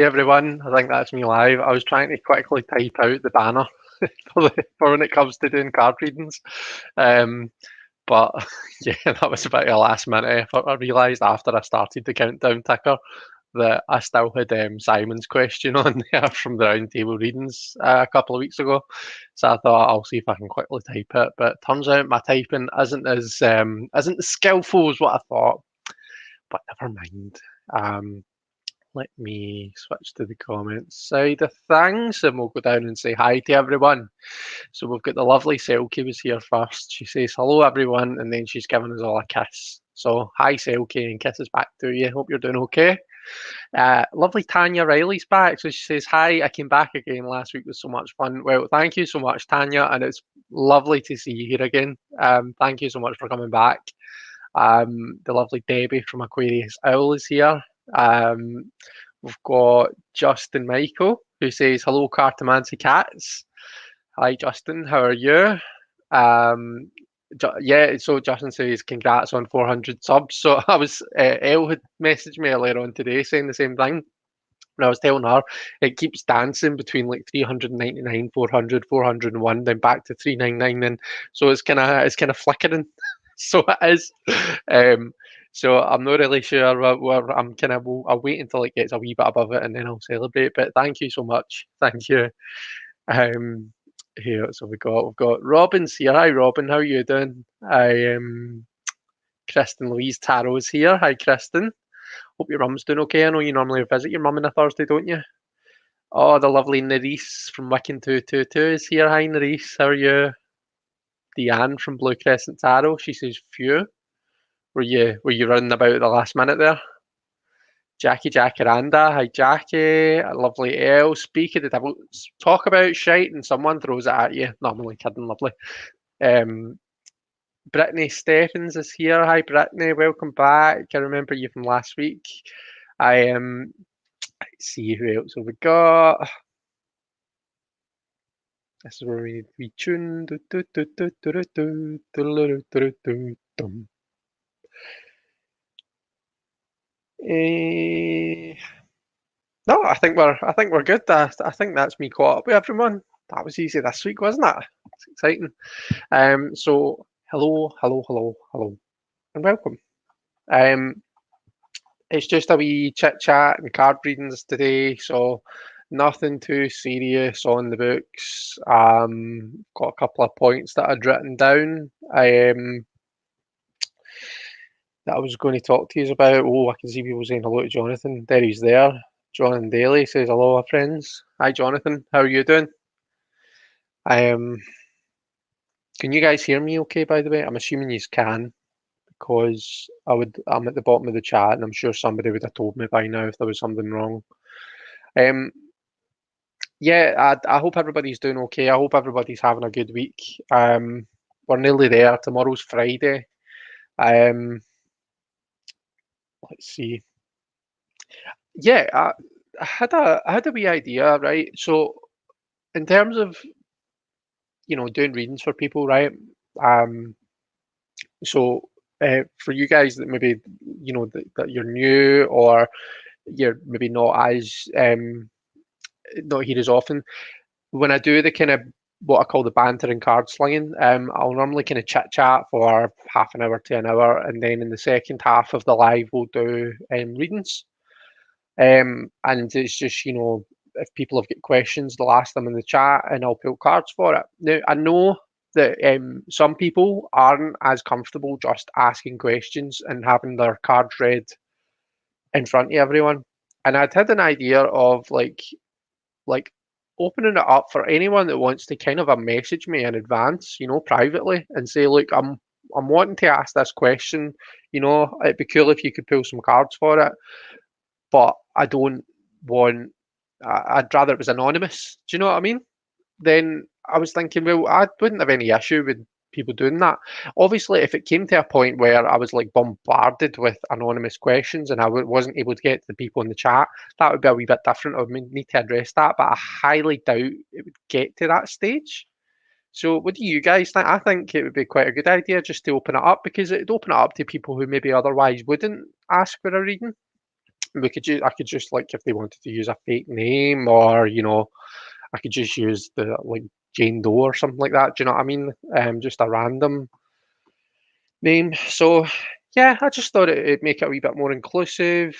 everyone. I think that's me live. I was trying to quickly type out the banner for when it comes to doing card readings. Um, but yeah, that was about a last minute effort. I realised after I started the countdown ticker that I still had Simon's question on there from the round table readings a couple of weeks ago. So I thought I'll see if I can quickly type it. But turns out my typing isn't as skillful as what I thought. But never mind. Let me switch to the comments side of things and we'll go down and say hi to everyone. So we've got the lovely Selkie was here first. She says hello everyone and then she's giving us all a kiss. So hi Selkie and kisses back to you. Hope you're doing okay. Lovely Tanya Riley's back. So she says hi, I came back again last week, was so much fun. Well, thank you so much Tanya and it's lovely to see you here again. Thank you so much for coming back. The lovely Debbie from Aquarius Owl is here. We've got Justin Michael who says hello Cartomancy Cats. Hi Justin, how are you? Yeah, so Justin says congrats on 400 subs. So I was Elle had messaged me earlier on today saying the same thing. And I was telling her it keeps dancing between like 399, 400, 401, then back to 399, and so it's kind of flickering. So it is. So I'm not really sure where I'm kind of. I'll wait until it gets a wee bit above it, and then I'll celebrate. But thank you so much. Thank you. Here, so we've got Robin's here. Hi Robin, how are you doing? Kristen Louise Tarot's here. Hi Kristen. Hope your mum's doing okay. I know you normally visit your mum on a Thursday, don't you? Oh, the lovely Nerisse from Wiccan 222 is here. Hi Nerisse, how are you? Deanne from Blue Crescent Tarot. She says phew. Were you running about at the last minute there? Jackie Jacaranda, hi Jackie, a lovely Elle. Speak of the devil, talk about shite and someone throws it at you. No, I'm only kidding, lovely. Brittany Stephens is here. Hi Brittany, welcome back. I remember you from last week. Let's see who else have we got. This is where we need to be tuned. No, I think we're good. I think that's me caught up with everyone. That was easy this week, wasn't it? It's exciting. So hello, and welcome. It's just a wee chit chat and card readings today, so nothing too serious on the books. Got a couple of points that I'd written down. That I was going to talk to you about. Oh, I can see people saying hello to Jonathan. There he's there. Jonathan Daly says hello, friends. Hi, Jonathan. How are you doing? Can you guys hear me okay, by the way? I'm assuming you can, because I'm at the bottom of the chat, and I'm sure somebody would have told me by now if there was something wrong. Yeah, I hope everybody's doing okay. I hope everybody's having a good week. We're nearly there. Tomorrow's Friday. Let's see. Yeah, I had a wee idea, right? So in terms of doing readings for people, right? So for you guys that maybe that you're new or you're maybe not as not here as often, when I do the kind of what I call the banter and card slinging, I'll normally kind of chit chat for half an hour to an hour, and then in the second half of the live we'll do readings. And it's just if people have got questions, they'll ask them in the chat, and I'll pull cards for it. Now I know that some people aren't as comfortable just asking questions and having their cards read in front of everyone. And I'd had an idea of like opening it up for anyone that wants to kind of message me in advance, privately, and say, look, I'm wanting to ask this question. It'd be cool if you could pull some cards for it, but I don't want. I'd rather it was anonymous. Do you know what I mean? Then I was thinking, well, I wouldn't have any issue with people doing that. Obviously, if it came to a point where I was like bombarded with anonymous questions and I wasn't able to get to the people in the chat, that would be a wee bit different. I would need to address that, but I highly doubt it would get to that stage. So what do you guys think? I think it would be quite a good idea just to open it up, because it would open it up to people who maybe otherwise wouldn't ask for a reading. I could just like if they wanted to use a fake name, or I could just use the like Jane Doe or something like that. Do you know what I mean? Just a random name. So yeah, I just thought it'd make it a wee bit more inclusive.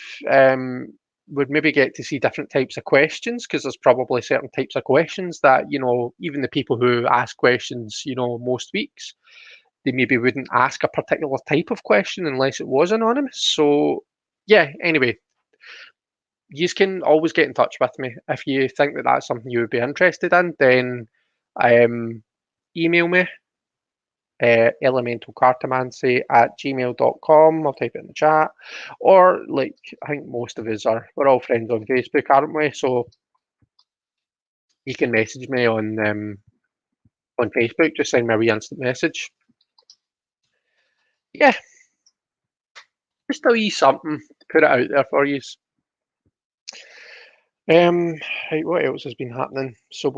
Would maybe get to see different types of questions, because there's probably certain types of questions that even the people who ask questions most weeks, they maybe wouldn't ask a particular type of question unless it was anonymous. So yeah, anyway, you can always get in touch with me if you think that that's something you would be interested in. Then email me, elementalcartomancy@gmail.com. I'll type it in the chat. Or, like, I think most of us we're all friends on Facebook, aren't we? So you can message me on Facebook. Just send me a wee instant message. Yeah, just a wee something to put it out there for you. Right, what else has been happening? So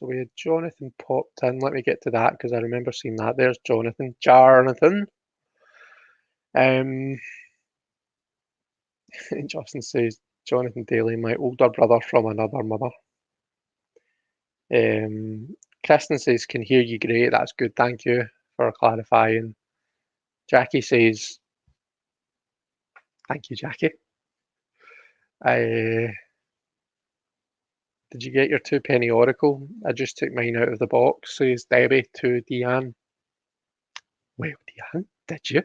we had Jonathan popped in. Let me get to that because I remember seeing that. There's Jonathan. Justin says, Jonathan Daly, my older brother from another mother. Kristen says, can hear you great. That's good. Thank you for clarifying. Jackie says, thank you, Jackie. Did you get your 2 penny oracle? I just took mine out of the box, says Debbie to Deanne. Well, Deanne, did you?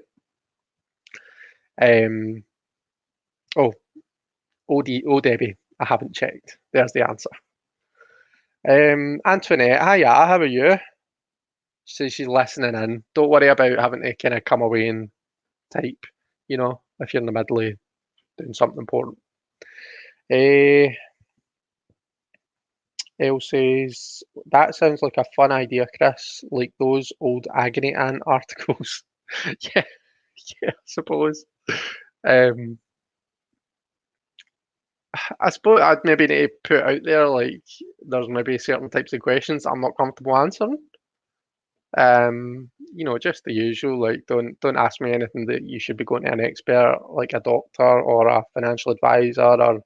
Debbie, I haven't checked. There's the answer. Antoinette, hiya, how are you? She says she's listening in. Don't worry about having to kind of come away and type, if you're in the middle of doing something important. Elle says, that sounds like a fun idea, Chris, like those old agony aunt articles. yeah, I suppose. I suppose I'd maybe need to put out there, like, there's maybe certain types of questions I'm not comfortable answering. Just the usual, like, don't ask me anything that you should be going to an expert, like a doctor or a financial advisor, or,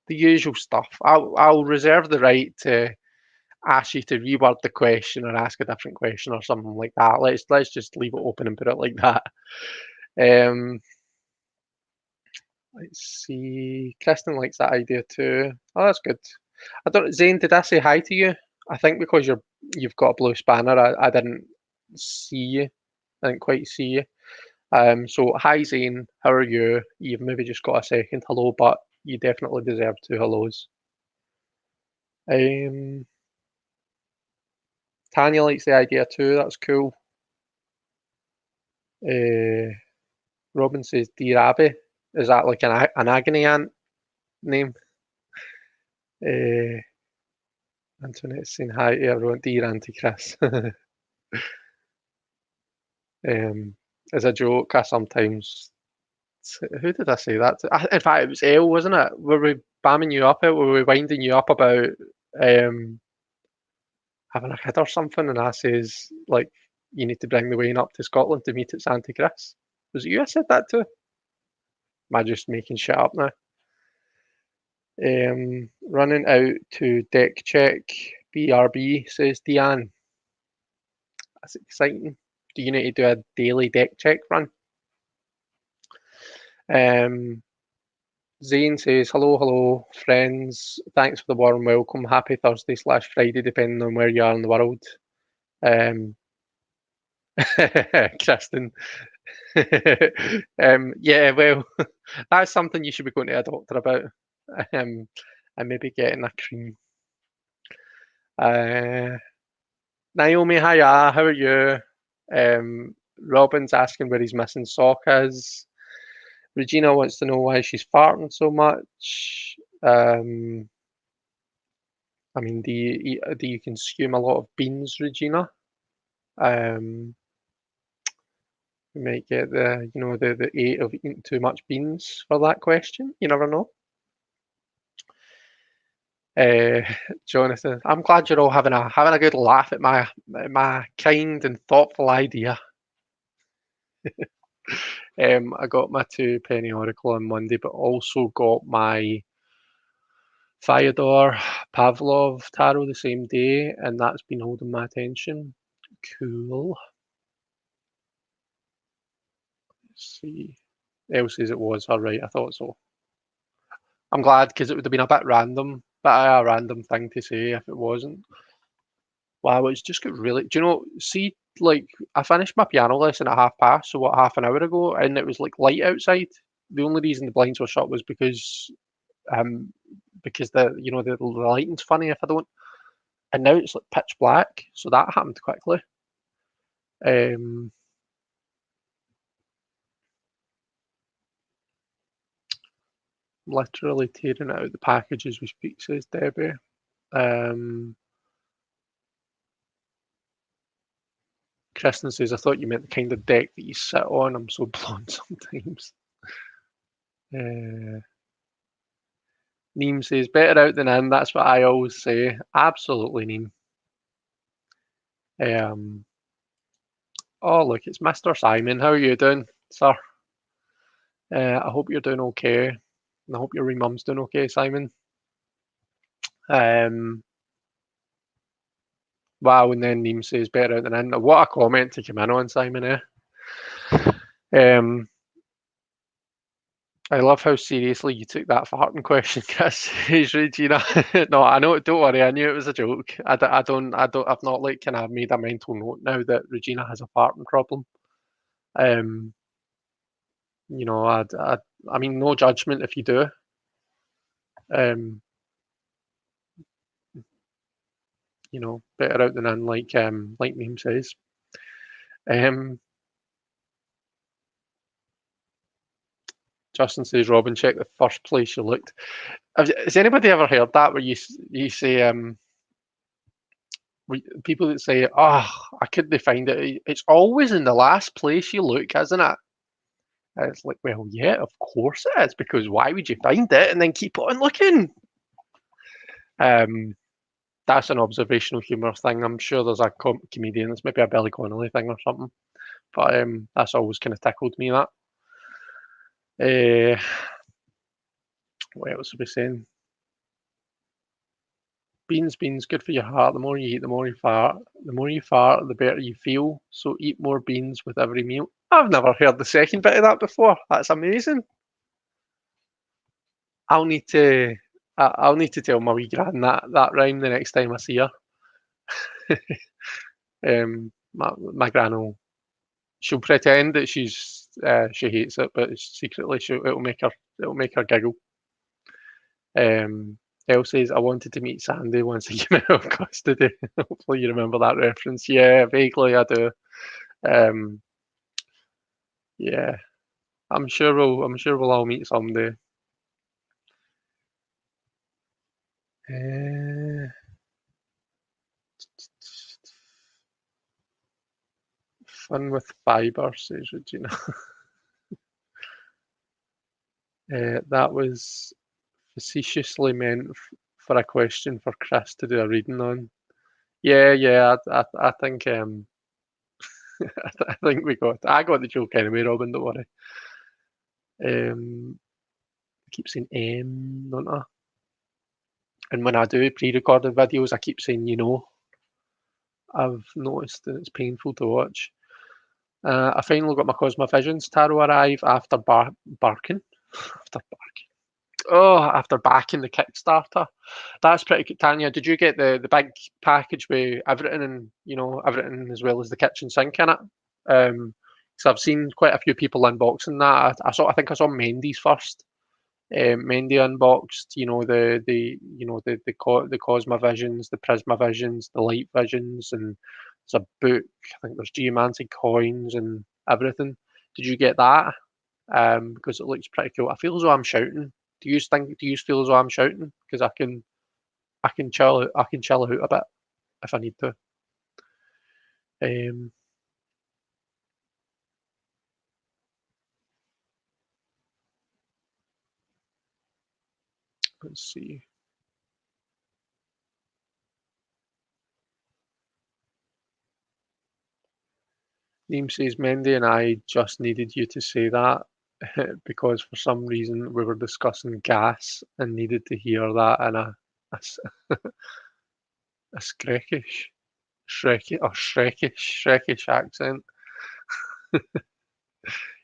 the usual stuff. I'll reserve the right to ask you to reword the question or ask a different question or something like that. Let's just leave it open and put it like that. Let's see. Kristen likes that idea too. Oh, that's good. Zane, did I say hi to you? I think because you've got a blue spanner, I didn't see you. I didn't quite see you. So hi Zane, how are you? You've maybe just got a second hello, but you definitely deserve 2 hellos. Tanya likes the idea too. That's cool. Robin says, Dear Abby. Is that like an agony aunt name? Antoinette's saying hi to everyone. Dear Auntie Chris. As a joke, I sometimes. Who did I say that to? In fact, it was Elle, wasn't it? Were we bamming you up? Were we winding you up about having a kid or something? And I says, like, you need to bring the Wayne up to Scotland to meet its Auntie Chris. Was it you I said that to? Am I just making shit up now? Running out to deck check. BRB, says Deanne. That's exciting. Do you need to do a daily deck check run? Zane says, hello, friends. Thanks for the warm welcome. Happy Thursday/Friday, depending on where you are in the world. Kristen. Yeah, well, that's something you should be going to a doctor about. And maybe getting a cream. Naomi, hiya, how are you? Robin's asking where his missing sock is. Regina wants to know why she's farting so much. I mean, do you consume a lot of beans, Regina? We might get the 8 of eating too much beans for that question. You never know. Jonathan, I'm glad you're all having a good laugh at my kind and thoughtful idea. I got my 2 penny Oracle on Monday, but also got my Fyodor Pavlov tarot the same day, and that's been holding my attention. Cool. Let's see. Elle says it was her, right? I thought so. I'm glad because it would have been a bit random, but a random thing to say if it wasn't. Wow, it's just got really. Do you know? See, like I finished my piano lesson at 1:30, so what, half an hour ago, and it was like light outside. The only reason the blinds were shut was um because the lighting's funny if I don't. And now it's like pitch black, so that happened quickly. Um, Literally tearing it out the package as we speak, says Debbie. Um, Kristen says, I thought you meant the kind of deck that you sit on. I'm so blonde sometimes. Neem says, better out than in. That's what I always say. Absolutely, Neem. Oh, look, it's Mr. Simon. How are you doing, sir? I hope you're doing okay. And I hope your wee mum's doing okay, Simon. Wow, and then Neem says, better out than in. What a comment to come in on, Simon, eh? Um, I love how seriously you took that farting question, Chris. Says Regina. No, I know. Don't worry. I knew it was a joke. I've not like kind of made a mental note now that Regina has a farting problem. Um, you know, I mean, no judgment if you do. Um, better out than in, like Meme says. Um, Justin says, Robin, check the first place you looked. Has anybody ever heard that where you say people that say, "Oh, I couldn't find it." It's always in the last place you look, isn't it? And it's like, well, yeah, of course it is, because why would you find it and then keep on looking? Um, that's an observational humour thing. I'm sure there's a comedian. It's maybe a Billy Connolly thing or something. But that's always kind of tickled me. That. What else are we saying? Beans, good for your heart. The more you eat, the more you fart. The more you fart, the better you feel. So eat more beans with every meal. I've never heard the second bit of that before. That's amazing. I'll need to I'll need to tell my wee gran that rhyme the next time I see her. My gran she'll pretend that she hates it, but secretly it'll make her giggle. Elle says, I wanted to meet Sandy once he came out of custody. Hopefully you remember that reference. Yeah, vaguely I do. Um, yeah, I'm sure we'll all meet someday. Uh, Fun with fibre, says Regina. That was facetiously meant for a question for Chris to do a reading on. Yeah. I think I think I got the joke anyway, Robin. Don't worry. I keep saying don't I? And when I do pre-recorded videos, I keep saying I've noticed that it's painful to watch. I finally got my Cosmovisions tarot arrive after barking. After after backing the Kickstarter. That's pretty good. Tanya, did you get the big package with everything and everything as well as the kitchen sink in it? So I've seen quite a few people unboxing that. I think I saw Mendy's first. Mendy unboxed, the Cosmovisions, the Prismavisions, the Light Visions, and there's a book. I think there's geomancy coins and everything. Did you get that? Because it looks pretty cool. I feel as though I'm shouting. Do you feel as though I'm shouting? Because I can chill out a bit if I need to. Um, let's see. Neem says, Mendy and I just needed you to say that because for some reason we were discussing gas and needed to hear that in a Shrekish accent.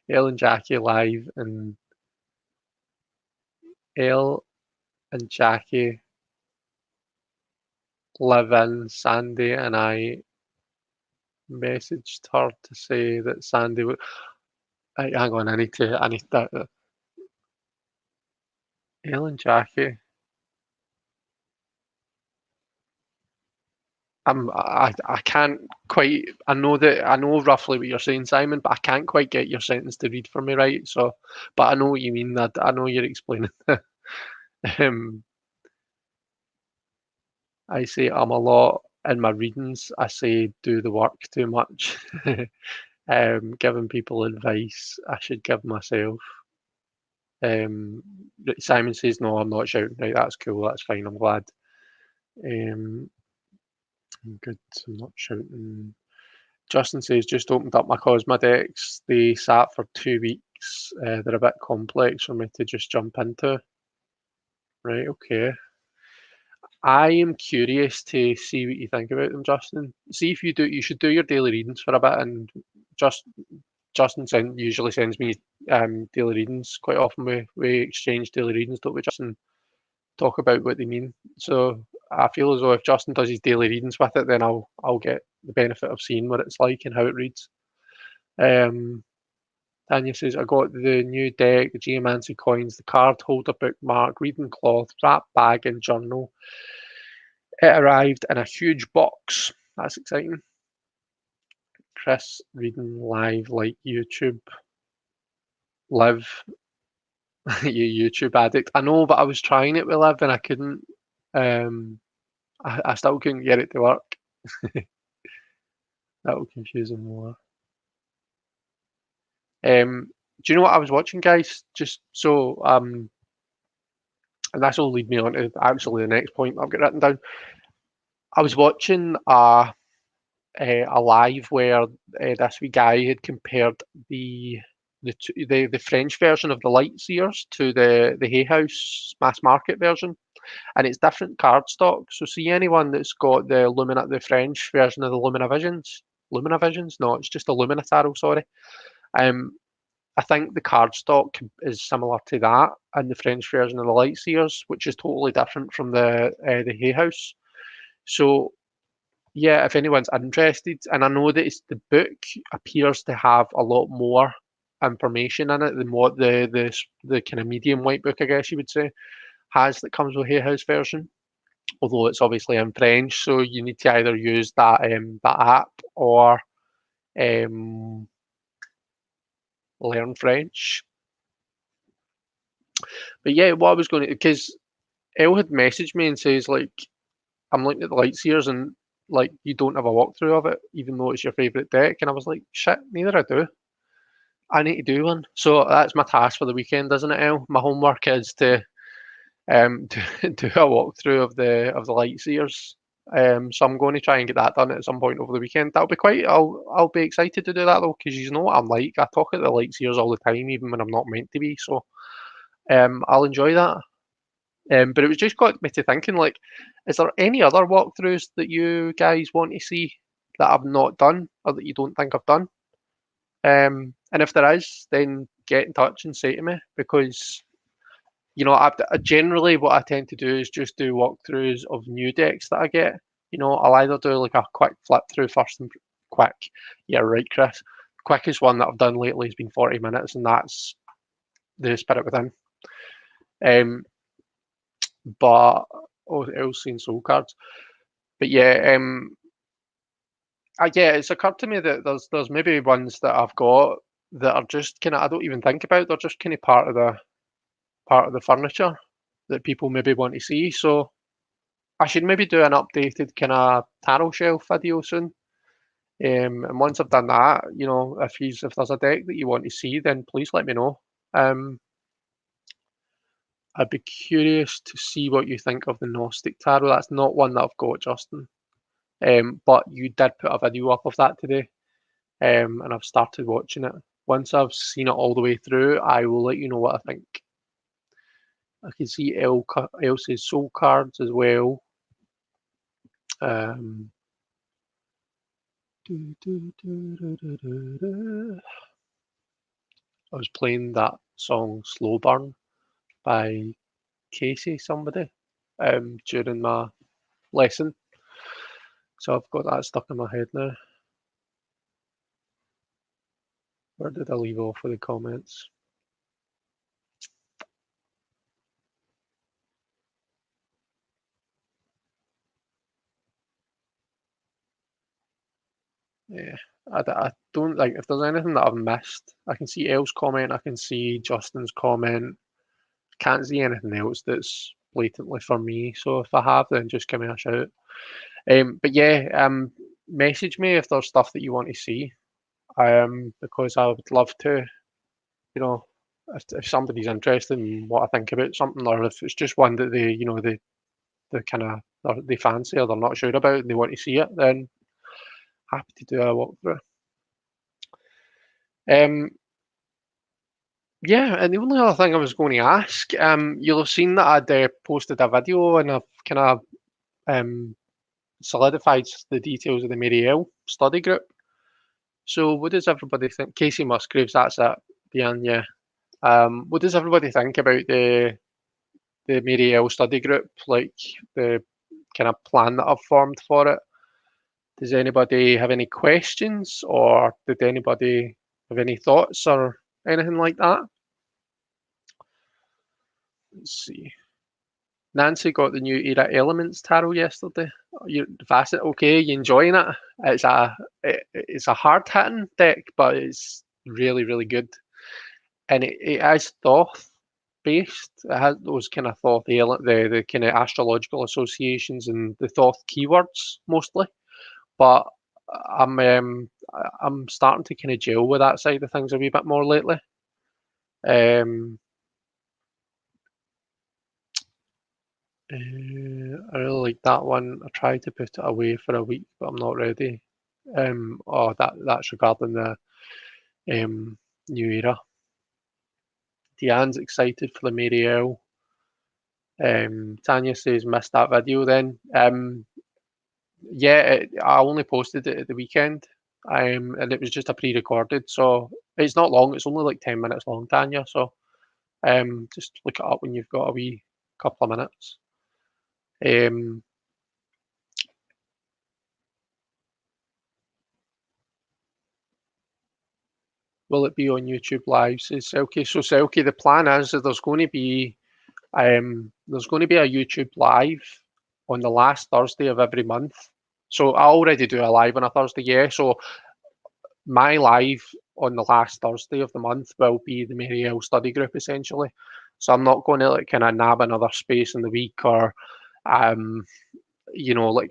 Elle and Jackie live, and Elle and Jackie live in. Sandy and I messaged her to say that Sandy would. Hang on, I need that. Elle and Jackie. I can't quite. I know roughly what you're saying, Simon, but I can't quite get your sentence to read for me right. So, but I know what you mean. That I know you're explaining. um, I say I'm a lot in my readings. I say do the work too much. Giving people advice I should give myself. Um, Simon says no, I'm not shouting. Right, that's cool. That's fine. I'm glad. I'm good. I'm not shouting. Justin says, just opened up my Cosma decks. They sat for 2 weeks. They're a bit complex for me to just jump into. Right, okay. I am curious to see what you think about them, Justin. See if you should do your daily readings for a bit, and Justin usually sends me daily readings quite often. We exchange daily readings, don't we, Justin? Talk about what they mean. So I feel as though if Justin does his daily readings with it, then I'll get the benefit of seeing what it's like and how it reads. Tanya says, I got the new deck, the Geomancy coins, the card holder, bookmark, reading cloth, wrap bag, and journal. It arrived in a huge box. That's exciting. Chris reading live like YouTube. Live, you YouTube addict. I know, but I was trying it with Live and I couldn't. I still couldn't get it to work. That will confuse him more. Do you know what I was watching, guys? Just so, and this will lead me on to actually the next point I've got written down. I was watching a live where this wee guy had compared the French version of the Lightseers to the Hay House mass market version, and it's different card stock. So see anyone that's got the French version of the Lumina Visions? No, it's just a Lumina Tarot. Sorry. Um, I think the card stock is similar to that and the French version of the Lightseers, which is totally different from the Hay House. So yeah, if anyone's interested, and I know that the book appears to have a lot more information in it than what the kind of medium white book, I guess you would say, has that comes with Hay House version. Although it's obviously in French, so you need to either use that app or um, learn French. But yeah, what I was going to, because Elle had messaged me and says like, I'm looking at the Lightseers and like you don't have a walkthrough of it, even though it's your favourite deck. And I was like, shit, neither I do. I need to do one. So that's my task for the weekend, isn't it, Elle? My homework is to do a walkthrough of the Lightseers. So I'm going to try and get that done at some point over the weekend. That'll be quite. I'll be excited to do that though, because you know what I'm like. I talk at the Lightseers all the time, even when I'm not meant to be. So I'll enjoy that. But it was just got me to thinking, like, is there any other walkthroughs that you guys want to see that I've not done or that you don't think I've done? And if there is, then get in touch and say to me because I generally what I tend to do is just do walkthroughs of new decks that I get. I'll either do like a quick flip through first and quick. Yeah, right, Chris. Quickest one that I've done lately has been 40 minutes, and that's the Spirit Within. But else in soul cards. But yeah, it's occurred to me that there's maybe ones that I've got that are just kind of I don't even think about. They're just kind of part of the furniture that people maybe want to see. So I should maybe do an updated kind of tarot shelf video soon. And once I've done that, if there's a deck that you want to see, then please let me know. I'd be curious to see what you think of the Gnostic Tarot. That's not one that I've got, Justin. But you did put a video up of that today. and I've started watching it. Once I've seen it all the way through, I will let you know what I think. I can see Elsie's soul cards as well. Um, I was playing that song Slow Burn by Casey somebody during my lesson. So I've got that stuck in my head now. Where did I leave off with the comments? Yeah, I don't like if there's anything that I've missed. I can see Elle's comment, I can see Justin's comment. Can't see anything else that's blatantly for me. So if I have, then just give me a shout. But yeah, message me if there's stuff that you want to see. Because I would love to, you know, if somebody's interested in what I think about something, or if it's just one that they kind of they fancy or they're not sure about and they want to see it, then happy to do a walkthrough. Um, yeah, and the only other thing I was going to ask, you'll have seen that I'd posted a video and I've kind of solidified the details of the Marielle study group. So what does everybody think? Casey Musgraves, that's it, Diane, yeah. What does everybody think about the Marielle study group, like the kind of plan that I've formed for it? Does anybody have any questions, or did anybody have any thoughts or anything like that? Let's see. Nancy got the new Era Elements tarot yesterday. You're fascinated. Okay, you enjoying it? It's a hard hitting deck, but it's really really good, and it is Thoth based. It has those kind of Thoth the kind of astrological associations and the Thoth keywords mostly. But I'm um, I'm starting to kind of gel with that side of things a wee bit more lately. Um, I really like that one. I tried to put it away for a week, but I'm not ready. Oh, that's regarding the new era. Deanne's excited for the Marielle. Tanya says missed that video then. Yeah, I only posted it at the weekend, and it was just a pre-recorded, so it's not long. It's only like 10 minutes long, Tanya. So just look it up when you've got a wee couple of minutes. Will it be on YouTube Live? Says Selkie. So Selkie, the plan is that there's going to be a YouTube Live on the last Thursday of every month. So I already do a live on a Thursday, yeah. So my live on the last Thursday of the month will be the Marielle study group essentially. So I'm not going to like kind of nab another space in the week or um like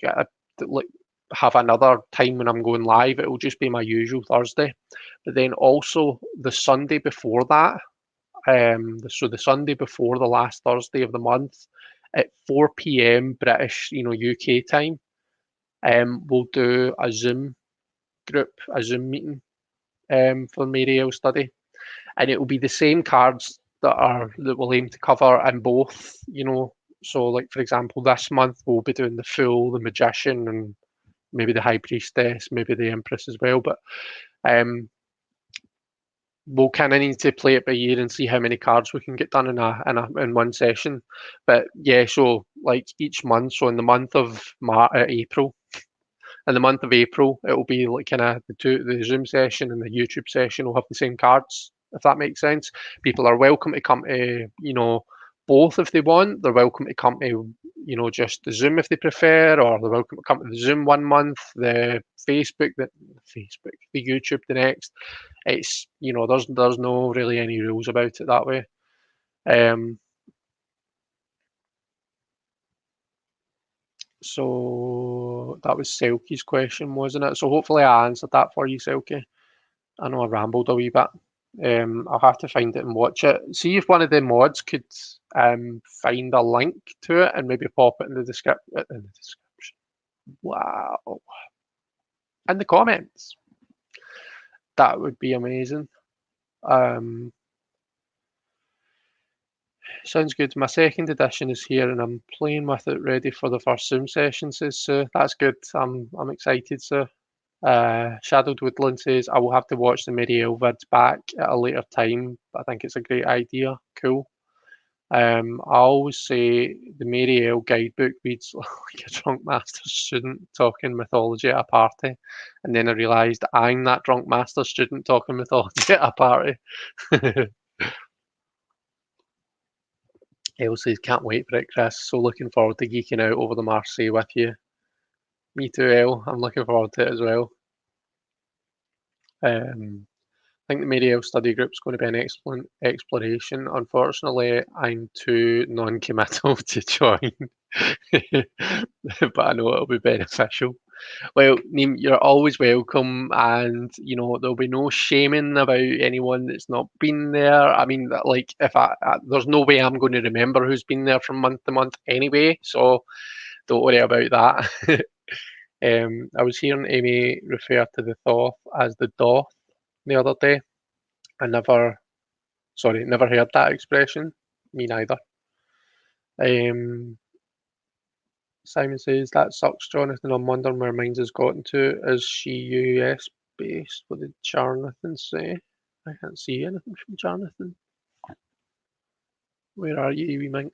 have another time when I'm going live. It will just be my usual Thursday. But then also the Sunday before that, so the Sunday before the last Thursday of the month at 4 p.m. British, UK time, we'll do a Zoom meeting for Marielle study, and it will be the same cards that we'll aim to cover in both. So like for example, this month we'll be doing the Fool, the Magician, and maybe the High Priestess, maybe the Empress as well. But um, we'll kind of need to play it by ear and see how many cards we can get done in one session. But yeah, so like each month, so in the month of April, in the month of April, it will be like kind of the Zoom session and the YouTube session will have the same cards, if that makes sense. People are welcome to come to, both if they want. They're welcome to come to, just the Zoom if they prefer, or they're welcome to come to the Zoom one month, the YouTube the next. It's, there's no really any rules about it that way. So that was Selkie's question, wasn't it? So hopefully I answered that for you, Selkie. I know I rambled a wee bit. I'll have to find it and watch it. See if one of the mods could find a link to it and maybe pop it in the description. Wow. In the comments. that would be amazing. Sounds good. My second edition is here, and I'm playing with it, ready for the first Zoom session, says Sue. That's good. I'm excited, Sue. Shadowed Woodland says, I will have to watch the Marielle vids back at a later time, but I think it's a great idea. Cool. I always say the Marielle guidebook reads like a drunk master student talking mythology at a party, and then I realised I'm that drunk master student talking mythology at a party. Elle says, can't wait for it, Chris. So looking forward to geeking out over the Marseille with you. Me too, Elle. I'm looking forward to it as well. I think the Marielle study group is going to be an excellent exploration. Unfortunately, I'm too non-committal to join, but I know it'll be beneficial. Well, Neem, you're always welcome, and there'll be no shaming about anyone that's not been there. I mean, like if there's no way I'm going to remember who's been there from month to month anyway, so don't worry about that. I was hearing Amy refer to the Thoth as the Doth the other day. I never heard that expression. Me neither. Simon says, that sucks, Jonathan. I'm wondering where Minds has gotten to. Is she US based? What did Jonathan say? I can't see anything from Jonathan. Where are you, wee minx?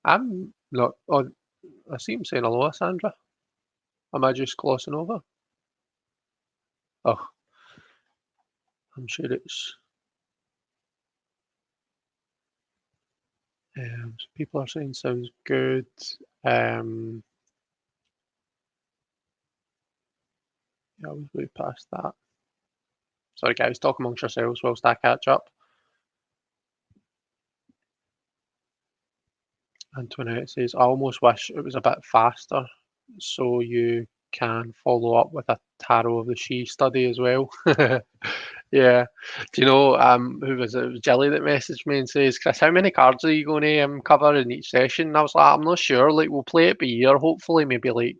I'm not. Oh, I see him saying hello, Sandra. Am I just glossing over? Oh, I'm sure it's. People are saying sounds good. Yeah, I was way past that. Sorry, guys, talk amongst yourselves whilst I catch up. Antoinette says, I almost wish it was a bit faster so you can follow up with a Tarot of the She study as well. Yeah. Do you know, who was it? It was Jilly that messaged me and says, Chris, how many cards are you going to cover in each session? And I was like, I'm not sure. Like, we'll play it by ear. Hopefully, maybe like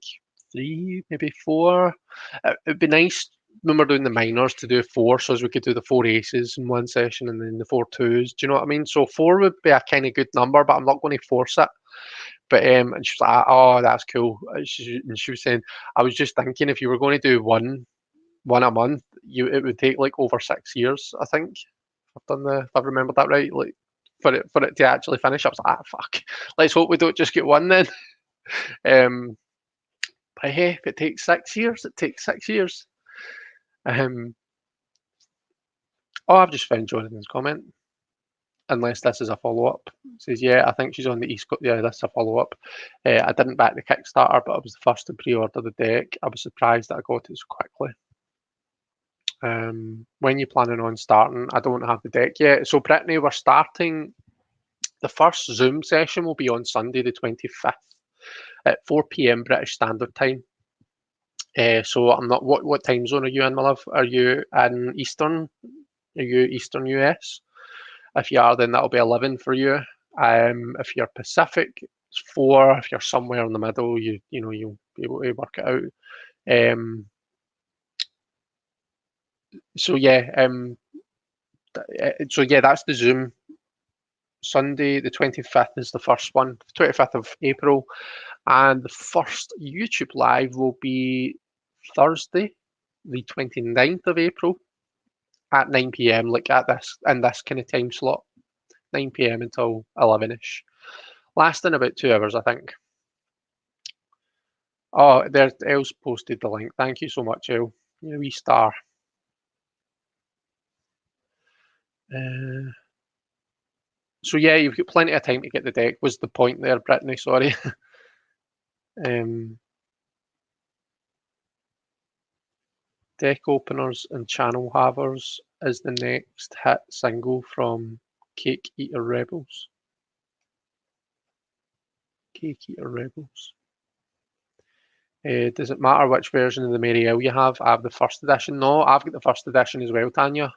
3, maybe 4. It'd be nice when we're doing the minors to do 4, so as we could do the 4 aces in one session and then the 4 twos. Do you know what I mean? So 4 would be a kind of good number, but I'm not going to force it. But and she was like, "Oh, that's cool." And she was saying, "I was just thinking if you were going to do one a month, it would take like over 6 years. I think if I remembered that right, like for it to actually finish." I was like, fuck. Let's hope we don't just get one then." Um, but hey, if it takes 6 years, it takes 6 years. Oh, I've just found Jonathan's comment. Unless this is a follow-up. Says, yeah, I think she's on the East Coast. Yeah, this is a follow-up. I didn't back the Kickstarter, but I was the first to pre-order the deck. I was surprised that I got it so quickly. When you planning on starting? I don't have the deck yet. So Brittany, we're starting. The first Zoom session will be on Sunday, the 25th at 4 p.m. British Standard Time. So I'm not. What time zone are you in, my love? Are you in Eastern? Are you Eastern US? If you are, then that'll be 11 for you. If you're Pacific, it's 4. If you're somewhere in the middle, you'll be able to work it out. So yeah, that's the Zoom. Sunday the 25th is the first one, 25th of April, and the first YouTube live will be Thursday, the 29th of April at 9 p.m. Like in this kind of time slot, 9 p.m. until 11ish, lasting about 2 hours, I think. Oh, there's Elle's posted the link. Thank you so much, Elle. You're a wee star. So yeah, you've got plenty of time to get the deck. Was the point there, Brittany? Sorry. Deck openers and channel havers is the next hit single from Cake Eater Rebels. Cake Eater Rebels. Does it matter which version of the Marielle you have? I have the first edition. No, I've got the first edition as well, Tanya.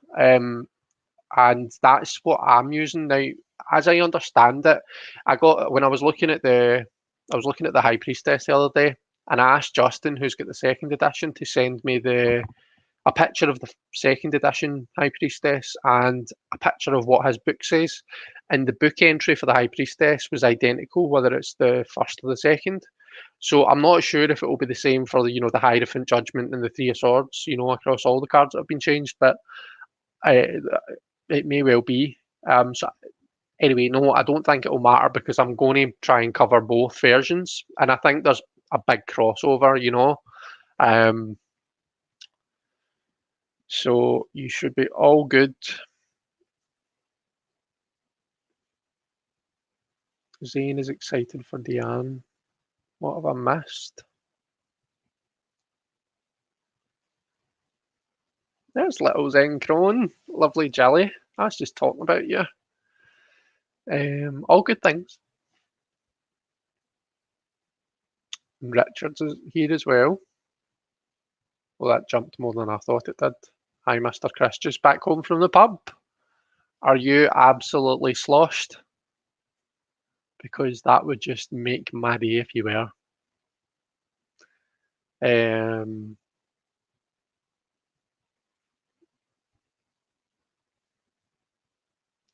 And that's what I'm using now. As I understand it, when I was looking at the High Priestess the other day, and I asked Justin, who's got the second edition, to send me a picture of the second edition High Priestess and a picture of what his book says. And the book entry for the High Priestess was identical, whether it's the first or the second. So I'm not sure if it will be the same for the Hierophant Judgment and the Three of Swords, across all the cards that have been changed, but uh, it may well be. So anyway, no, I don't think it will matter because I'm going to try and cover both versions, and I think there's a big crossover. Um, so you should be all good. Zane is excited for Diane. What have I missed? There's little Zen Crone. Lovely jelly. I was just talking about you. All good things. Richards is here as well. Well, that jumped more than I thought it did. Hi, Mr. Chris, just back home from the pub. Are you absolutely sloshed? Because that would just make my day if you were.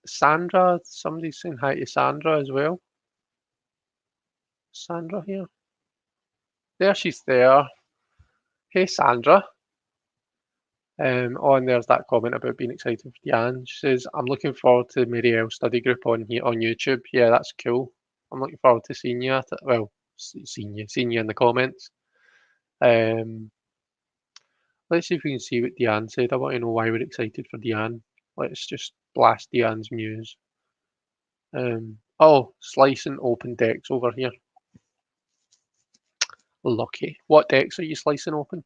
Sandra, somebody's saying hi to Sandra as well. Sandra here. There, she's there. Hey, Sandra. Oh, and there's that comment about being excited for Diane. She says, I'm looking forward to Marielle's study group on YouTube. Yeah, that's cool. I'm looking forward to seeing you at it. Well, seeing you in the comments. Let's see if we can see what Diane said. I want to know why we're excited for Diane. Let's just blast Diane's muse. Oh, slicing open decks over here. Lucky. What decks are you slicing open?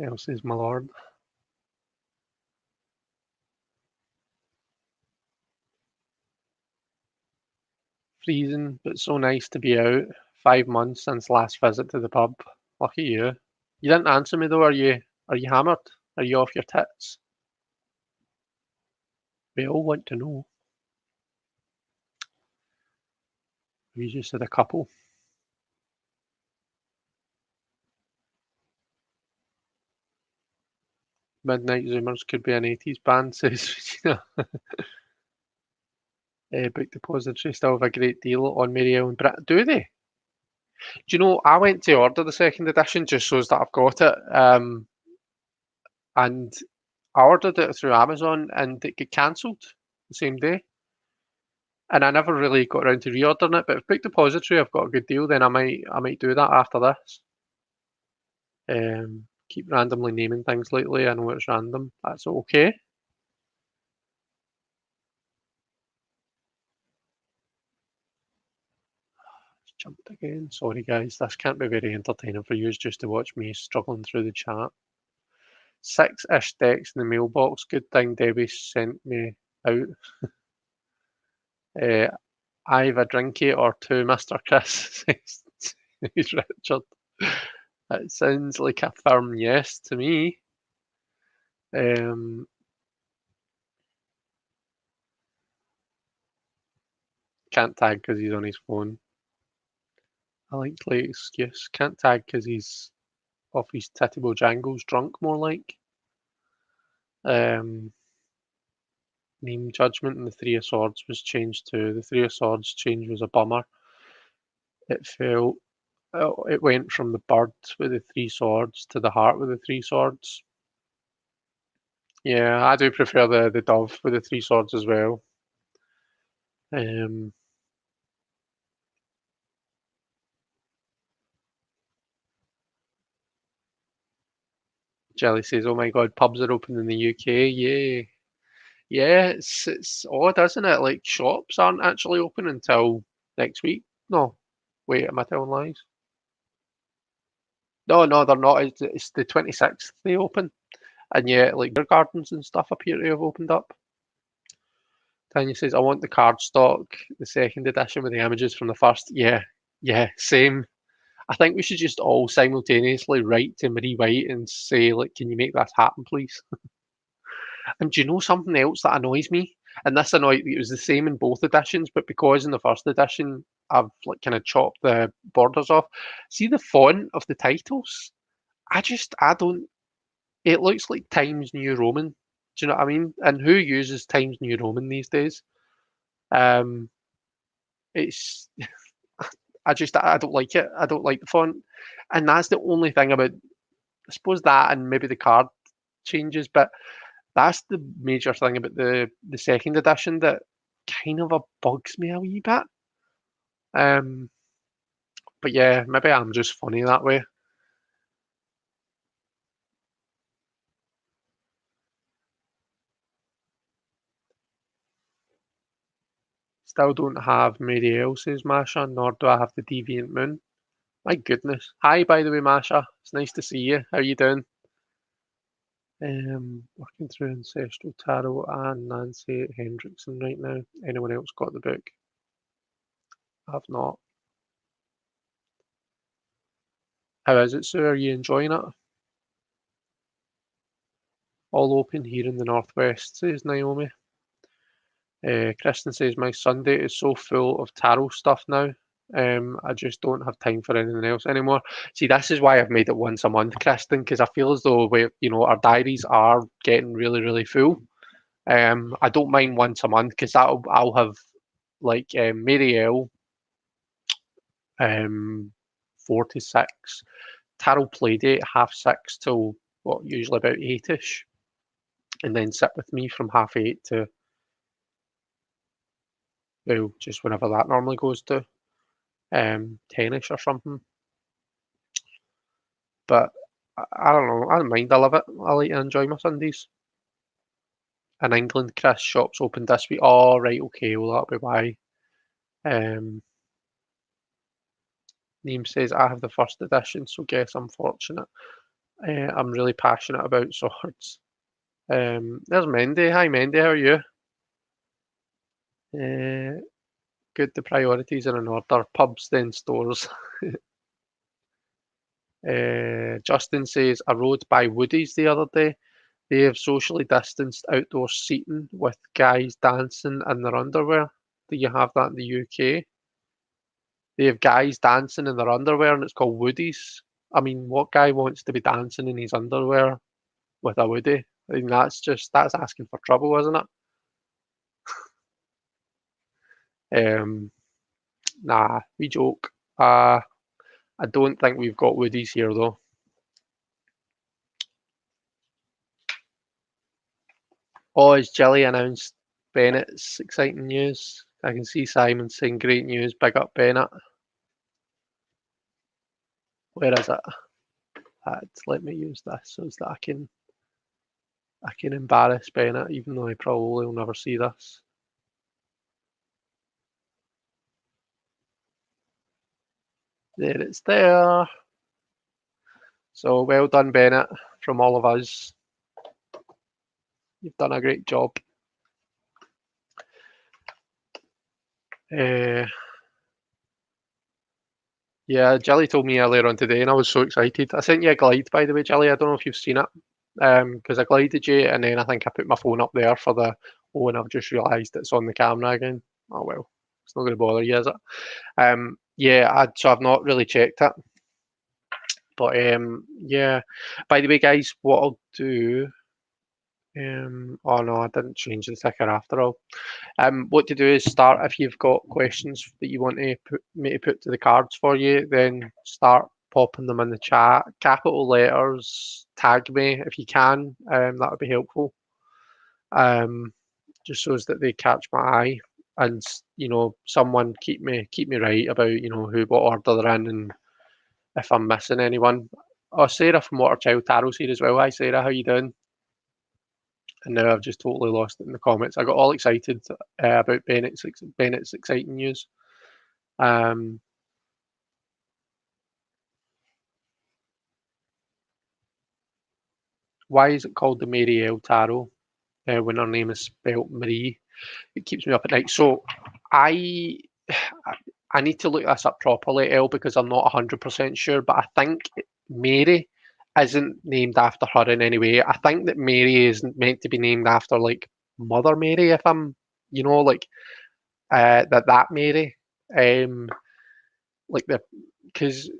Elsie's my lord. Freezing, but so nice to be out. 5 months since last visit to the pub. Lucky you. You didn't answer me though. Are you hammered? Are you off your tits? We all want to know. We just had a couple. Midnight Zoomers could be an 80s band, says Book Depository still have a great deal on Marielle and Brit. Do they? Do you know, I went to order the second edition just so that I've got it. And I ordered it through Amazon and it got cancelled the same day. And I never really got around to reordering it, but if Book Depository I've got a good deal, then I might do that after this. Keep randomly naming things lately. I know it's random. That's okay. Jumped again. Sorry guys, this can't be very entertaining for you just to watch me struggling through the chat. 6-ish decks in the mailbox. Good thing Debbie sent me out. I've a drinky or two, Mr. Chris, says Richard. It sounds like a firm yes to me. Can't tag because he's on his phone. I like the excuse. Can't tag because he's off his titty jangles drunk, more like. Name Judgment and the Three of Swords was changed too. The Three of Swords change was a bummer. It went from the bird with the three swords to the heart with the three swords. Yeah, I do prefer the dove with the three swords as well. Jelly says, "Oh my God, pubs are open in the UK." Yay! Yeah, it's odd, isn't it? Like shops aren't actually open until next week. No, wait, am I telling lies? No, they're not. It's the 26th they open, and yet like beer gardens and stuff appear to have opened up. Tanya says, I want the cardstock, the second edition with the images from the first. Yeah, yeah, same. I think we should just all simultaneously write to Marie White and say, like, can you make this happen, please? And do you know something else that annoys me? And this annoyed me. It was the same in both editions, but because in the first edition I've like kind of chopped the borders off. See the font of the titles? I don't. It looks like Times New Roman. Do you know what I mean? And who uses Times New Roman these days? Um, it's I don't like it. I don't like the font, and that's the only thing about I suppose that and maybe the card changes, but that's the major thing about the second edition that kind of bugs me a wee bit. Um, but yeah, maybe I'm just funny that way. Still don't have Mary L, says Masha, nor do I have the Deviant Moon. My goodness. Hi, by the way, Masha. It's nice to see you. How you doing? Working through Ancestral Tarot and Nancy Hendrickson right now. Anyone else got the book? I've not. How is it, Sue? Are you enjoying it? All open here in the Northwest, says Naomi. Kristen says, my Sunday is so full of tarot stuff now. I just don't have time for anything else anymore. See, this is why I've made it once a month, Kristen, because I feel as though our diaries are getting really, really full. I don't mind once a month because I'll have like Mary L, 4 to 6, tarot play date 6:30 till what usually about 8ish, and then sit with me from 8:30 to well just whenever that normally goes to 10ish or something. But I don't know. I don't mind. I love it. I like to enjoy my Sundays. In England, Chris, shops open this week. Oh, right, okay. Well, that'll be why. Um, Neem says, I have the first edition, so guess I'm fortunate. I'm really passionate about swords. There's Mendy. Hi, Mendy. How are you? Good. The priorities are in order. Pubs, then stores. Justin says, I rode by Woody's the other day. They have socially distanced outdoor seating with guys dancing in their underwear. Do you have that in the UK? They have guys dancing in their underwear and it's called Woodies. I mean, what guy wants to be dancing in his underwear with a Woody? I mean, that's asking for trouble, isn't it? Nah, we joke. I don't think we've got Woodies here though. Oh, has Jilly announced Bennett's exciting news? I can see Simon saying great news, big up Bennett. Where is it? Let me use this so that I can embarrass Bennett, even though he probably will never see this. There it's there. So well done, Bennett, from all of us. You've done a great job. Uh, yeah, Jelly told me earlier on today, and I was so excited. I sent you a glide, by the way, Jelly. I don't know if you've seen it, because I glided you, and then I think I put my phone up there for the. Oh, and I've just realised it's on the camera again. Oh well, it's not going to bother you, is it? Yeah, so I've not really checked it, but yeah. By the way, guys, what I'll do. Oh no, I didn't change the ticker after all. What to do is start if you've got questions that you want me to put to the cards for you, then start popping them in the chat. Capital letters, tag me if you can. That would be helpful. Um, just so as that they catch my eye, and someone keep me right about who what order they're in, and if I'm missing anyone. Oh, Sarah from Waterchild Tarot's here as well. Hi Sarah, how you doing? And now I've just totally lost it in the comments. I got all excited about Bennett's exciting news. Um, why is it called the Mary L Tarot? when her name is spelt Marie. It keeps me up at night. So I I need to look this up properly, Elle, because I'm not 100% sure, but I think Mary isn't named after her in any way. I think that Mary is meant to be named after like Mother Mary, if I'm, like that Mary, like the because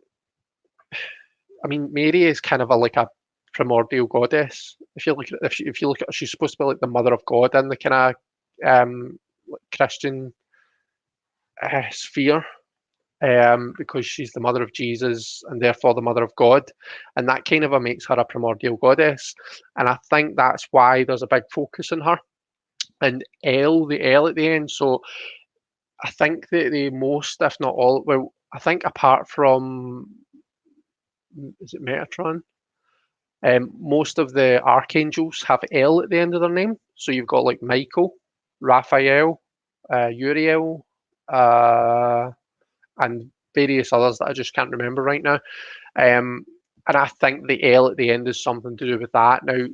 I mean Mary is kind of like a primordial goddess. If you look at if you look at her, she's supposed to be like the mother of God in the kind of like Christian sphere. Because she's the mother of Jesus and therefore the mother of God, and that kind of makes her a primordial goddess. And I think that's why there's a big focus on her. And the L at the end. So I think that the most, if not all, well, I think apart from, is it Metatron? Most of the archangels have L at the end of their name. So you've got like Michael, Raphael, Uriel, and various others that I just can't remember right now. And I think the L at the end is something to do with that. Now,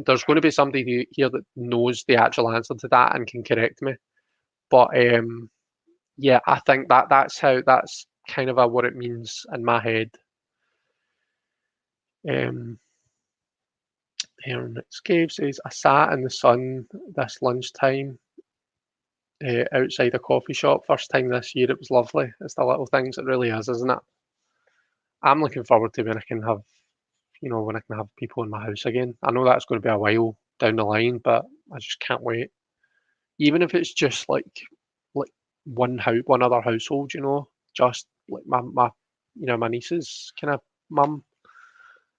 there's going to be somebody here that knows the actual answer to that and can correct me. But yeah, I think that's kind of what it means in my head. Hermit's Cave says, I sat in the sun this lunchtime outside a coffee shop. First time this year. It was lovely. It's the little things, it really is, isn't it? I'm looking forward to when I can have, when I can have people in my house again. I know that's going to be a while down the line, but I just can't wait. Even if it's just like one other household, just like my niece's kind of mum.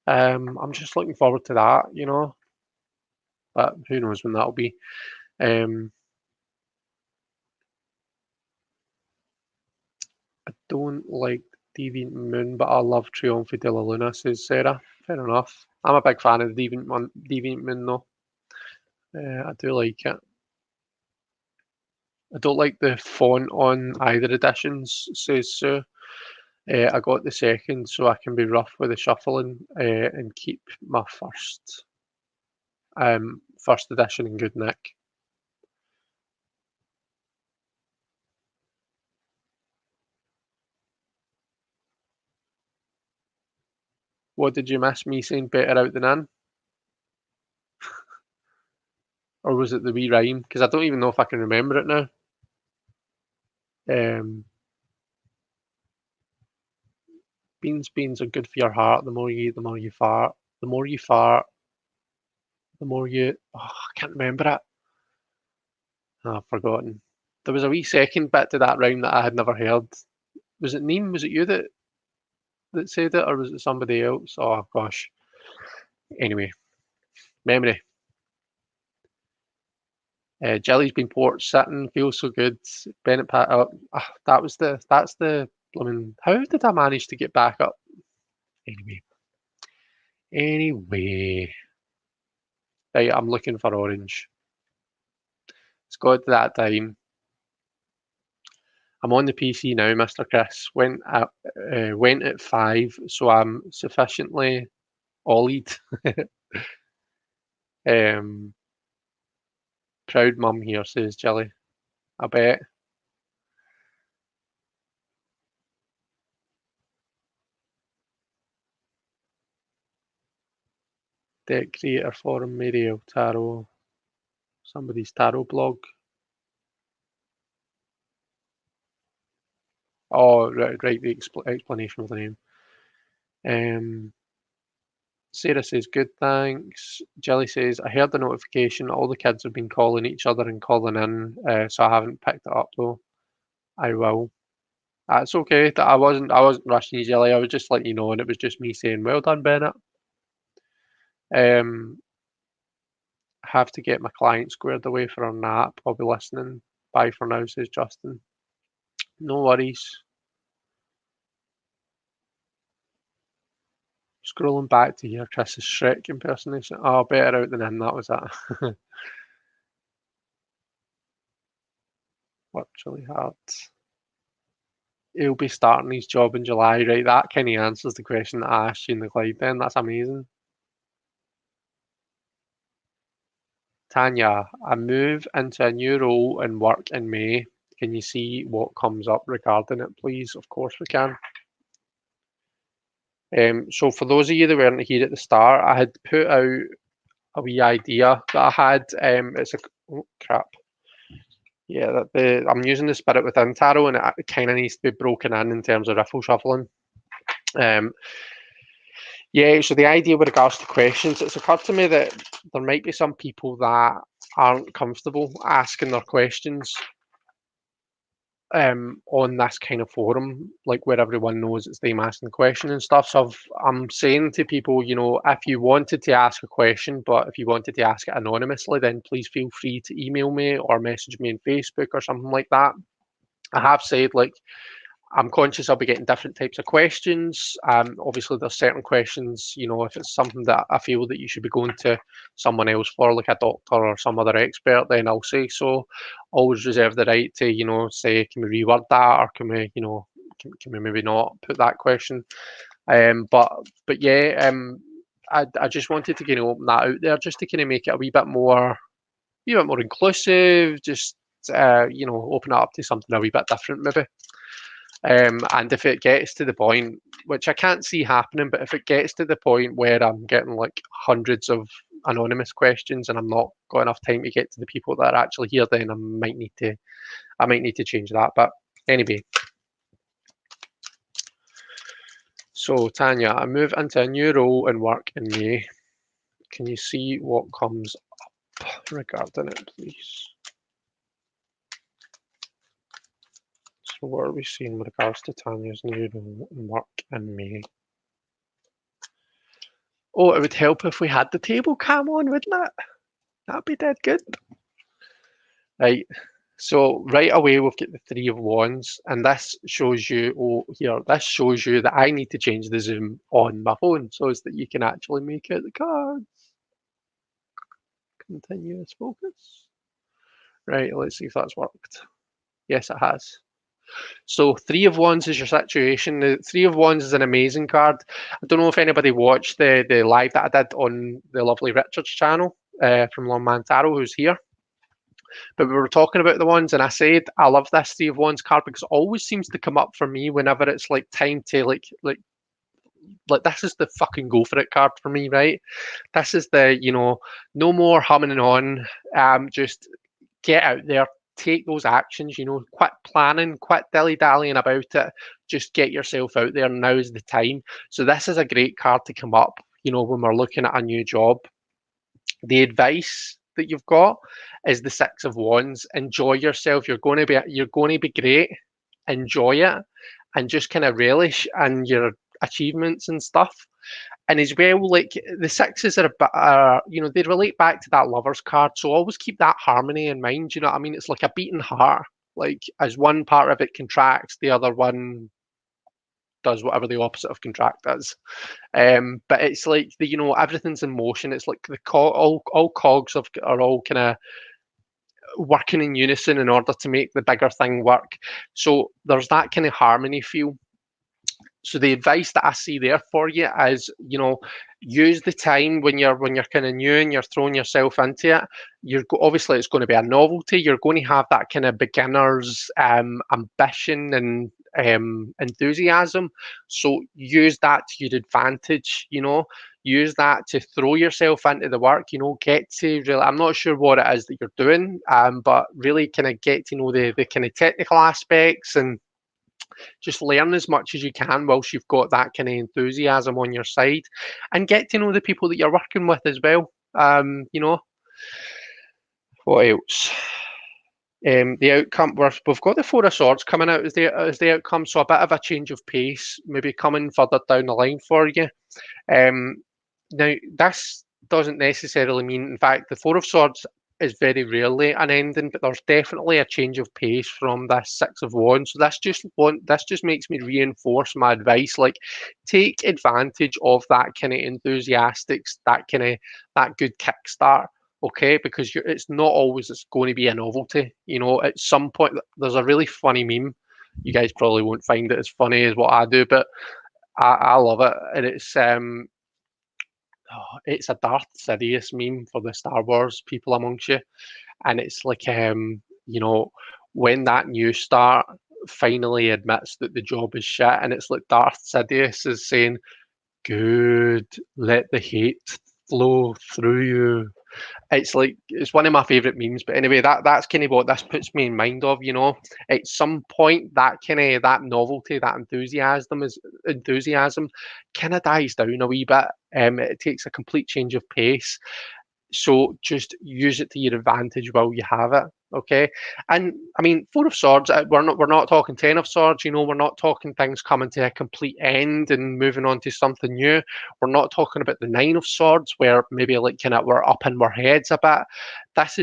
I'm just looking forward to that. But who knows when that'll be. Um, I don't like Deviant Moon, but I love Triomphe de la Luna, says Sarah. Fair enough. I'm a big fan of the Deviant Moon, though. I do like it. I don't like the font on either editions, says Sue. I got the second so I can be rough with the shuffling and keep my first edition in good nick. What did you miss me saying better out than in? Or was it the wee rhyme? Because I don't even know if I can remember it now. Beans are good for your heart. The more you eat, the more you fart. The more you fart, the more you. Oh, I can't remember it. Oh, I've forgotten. There was a wee second bit to that rhyme that I had never heard. Was it Neem? Was it you that said it, or was it somebody else? Oh gosh. Anyway, memory. Jelly's been port sitting, feels so good. Bennett Pat up. That's the blooming. How did I manage to get back up? Anyway, right. I'm looking for orange. It's got to that time. I'm on the PC now, Mr. Chris. Went at 5, so I'm sufficiently ollied. Proud mum here, says Jelly. I bet. Deck creator forum, Mariel Tarot. Somebody's tarot blog. Oh, right, the explanation of the name. Sarah says, good, thanks. Jelly says, I heard the notification. All the kids have been calling each other and calling in, so I haven't picked it up though. I will. That's okay. I wasn't rushing you, Jelly. I was just letting you know, and it was just me saying, well done, Bennett. Um, have to get my client squared away for her nap. I'll be listening. Bye for now, says Justin. No worries. Scrolling back to hear Chris's Shrek impersonation. Oh, better out than in, that was that. Virtually hard. He'll be starting his job in July, right? That kind of answers the question that I asked you in the Glide then. That's amazing. Tanya, I move into a new role in work in May. Can you see what comes up regarding it, please? Of course we can. So for those of you that weren't here at the start, I had put out a wee idea that I had. It's a oh crap. Yeah, I'm using the spirit within tarot, and it kind of needs to be broken in terms of riffle shuffling. Um, yeah, so the idea with regards to questions, it's occurred to me that there might be some people that aren't comfortable asking their questions on this kind of forum, like where everyone knows it's them asking the question and stuff. So I'm saying to people, if you wanted to ask a question, but if you wanted to ask it anonymously, then please feel free to email me or message me on Facebook or something like that. I have said, like, I'm conscious I'll be getting different types of questions. Obviously, there's certain questions, if it's something that I feel that you should be going to someone else for, like a doctor or some other expert, then I'll say so. Always reserve the right to, say, can we reword that, or can we, can we maybe not put that question? But yeah, I just wanted to kind of open that out there, just to kind of make it a wee bit more inclusive. Just open it up to something a wee bit different, maybe. And if it gets to the point, which I can't see happening, but if it gets to the point where I'm getting like hundreds of anonymous questions and I'm not got enough time to get to the people that are actually here, then I might need to change that. But anyway, so Tanya, I move into a new role in work in May. Can you see what comes up regarding it, please? So what are we seeing with regards to Tanya's new role in work in May? Oh, it would help if we had the table cam on, wouldn't it? That'd be dead good. Right. So right away we've got the Three of Wands, and this shows you, this shows you that I need to change the zoom on my phone so as that you can actually make out the cards. Continuous focus. Right, let's see if that's worked. Yes, it has. So Three of Wands is your situation. The Three of Wands is an amazing card. I don't know if anybody watched the live that I did on the lovely Richard's channel from Longman Tarot, who's here. But we were talking about the ones, and I said I love this Three of Wands card because it always seems to come up for me whenever it's like time to like this is the fucking go for it card for me, right? This is the no more humming and on. Just get out there, take those actions. Quit planning, quit dilly dallying about it. Just get yourself out there. Now's the time. So this is a great card to come up. When we're looking at a new job. The advice that you've got is the Six of Wands. Enjoy yourself. You're going to be great. Enjoy it, and just kind of relish in your achievements and stuff. And as well, like the sixes are a bit, they relate back to that lovers card. So always keep that harmony in mind. You know what I mean? It's like a beating heart. Like as one part of it contracts, the other one does whatever the opposite of contract does. But it's like everything's in motion. It's like all cogs are all kind of working in unison in order to make the bigger thing work. So there's that kind of harmony feel. So the advice that I see there for you is, use the time when you're kind of new and you're throwing yourself into it. Obviously it's going to be a novelty. You're going to have that kind of beginner's ambition and enthusiasm. So use that to your advantage. Use that to throw yourself into the work. Get to really. I'm not sure what it is that you're doing, but really kind of get to know the kind of technical aspects and just learn as much as you can whilst you've got that kind of enthusiasm on your side, and get to know the people that you're working with as well. What else? The outcome, we've got the Four of Swords coming out as the outcome, so a bit of a change of pace, maybe coming further down the line for you. Now, this doesn't necessarily mean, in fact, the Four of Swords is very rarely an ending, but there's definitely a change of pace from this Six of Wands. So this just makes me reinforce my advice. Like, take advantage of that kind of enthusiastic, that good kickstart. Okay, because it's not always it's going to be a novelty. At some point, there's a really funny meme. You guys probably won't find it as funny as what I do, but I love it, and it's it's a Darth Sidious meme for the Star Wars people amongst you, and it's like you know, when that new start finally admits that the job is shit, and it's like Darth Sidious is saying, "Good, let the hate flow through you." It's like it's one of my favourite memes. But anyway, that's kind of what this puts me in mind of. At some point that kind of that novelty, that enthusiasm kind of dies down a wee bit. It takes a complete change of pace. So just use it to your advantage while you have it. Okay. And I mean, Four of Swords, we're not talking Ten of Swords, we're not talking things coming to a complete end and moving on to something new. We're not talking about the Nine of Swords where maybe like kind of we're up in our heads a bit. This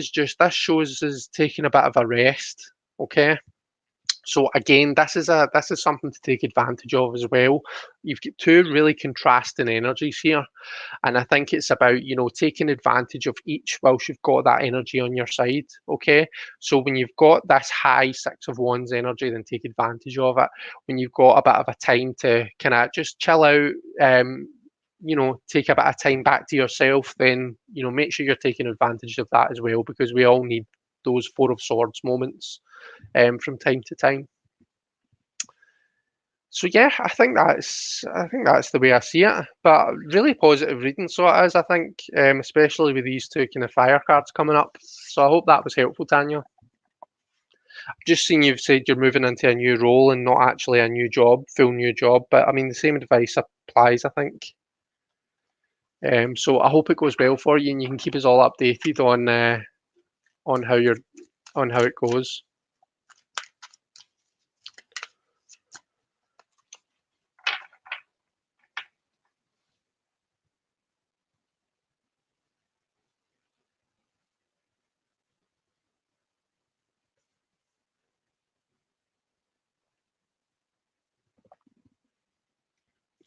shows us taking a bit of a rest. Okay. So again, this is something to take advantage of as well. You've got two really contrasting energies here. And I think it's about, taking advantage of each whilst you've got that energy on your side. Okay. So when you've got this high Six of Wands energy, then take advantage of it. When you've got a bit of a time to kind of just chill out, take a bit of time back to yourself, then, make sure you're taking advantage of that as well, because we all need those Four of Swords moments from time to time. So yeah, I think that's the way I see it. But really positive reading, so it is. I think, especially with these two kind of fire cards coming up. So I hope that was helpful, Tanya. I've just seen you've said you're moving into a new role and not actually a new job, full new job. But I mean, the same advice applies, I think. So I hope it goes well for you, and you can keep us all updated on how it goes.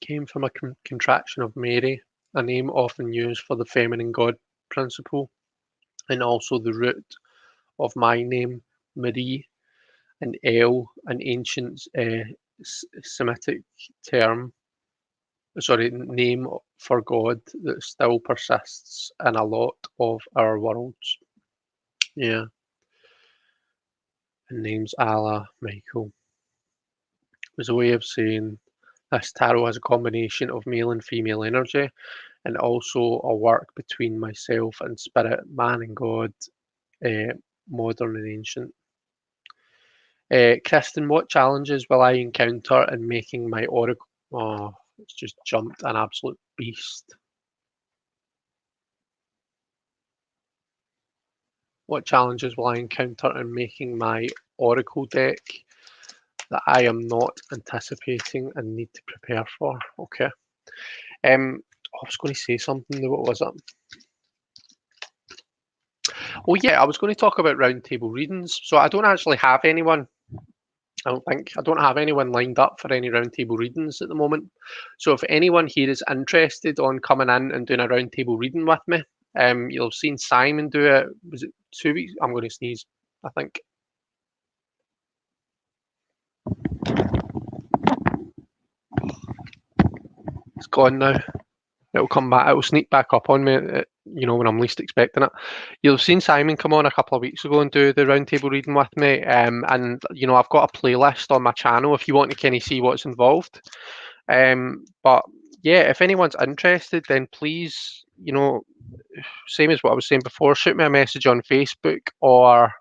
Came from a contraction of Mary, a name often used for the feminine god principle, and also the root of my name, Marie, and El, an ancient Semitic name for God that still persists in a lot of our worlds. Yeah, and names Allah, Michael. It was a way of saying this tarot has a combination of male and female energy, and also a work between myself and spirit, man and God, modern and ancient. Kristen, what challenges will I encounter in making my oracle? Oh, it's just jumped an absolute beast. What challenges will I encounter in making my oracle deck that I am not anticipating and need to prepare for? Okay. I was going to say something. What was it? Oh yeah, I was going to talk about roundtable readings. So I don't actually have anyone. I don't have anyone lined up for any roundtable readings at the moment. So if anyone here is interested on coming in and doing a roundtable reading with me, you'll have seen Simon do it. Was it 2 weeks? I'm going to sneeze, I think. It's gone now. It'll come back. It'll sneak back up on me, when I'm least expecting it. You'll have seen Simon come on a couple of weeks ago and do the roundtable reading with me. And I've got a playlist on my channel if you want to kind of see what's involved. But yeah, if anyone's interested, then please, same as what I was saying before, shoot me a message on Facebook or,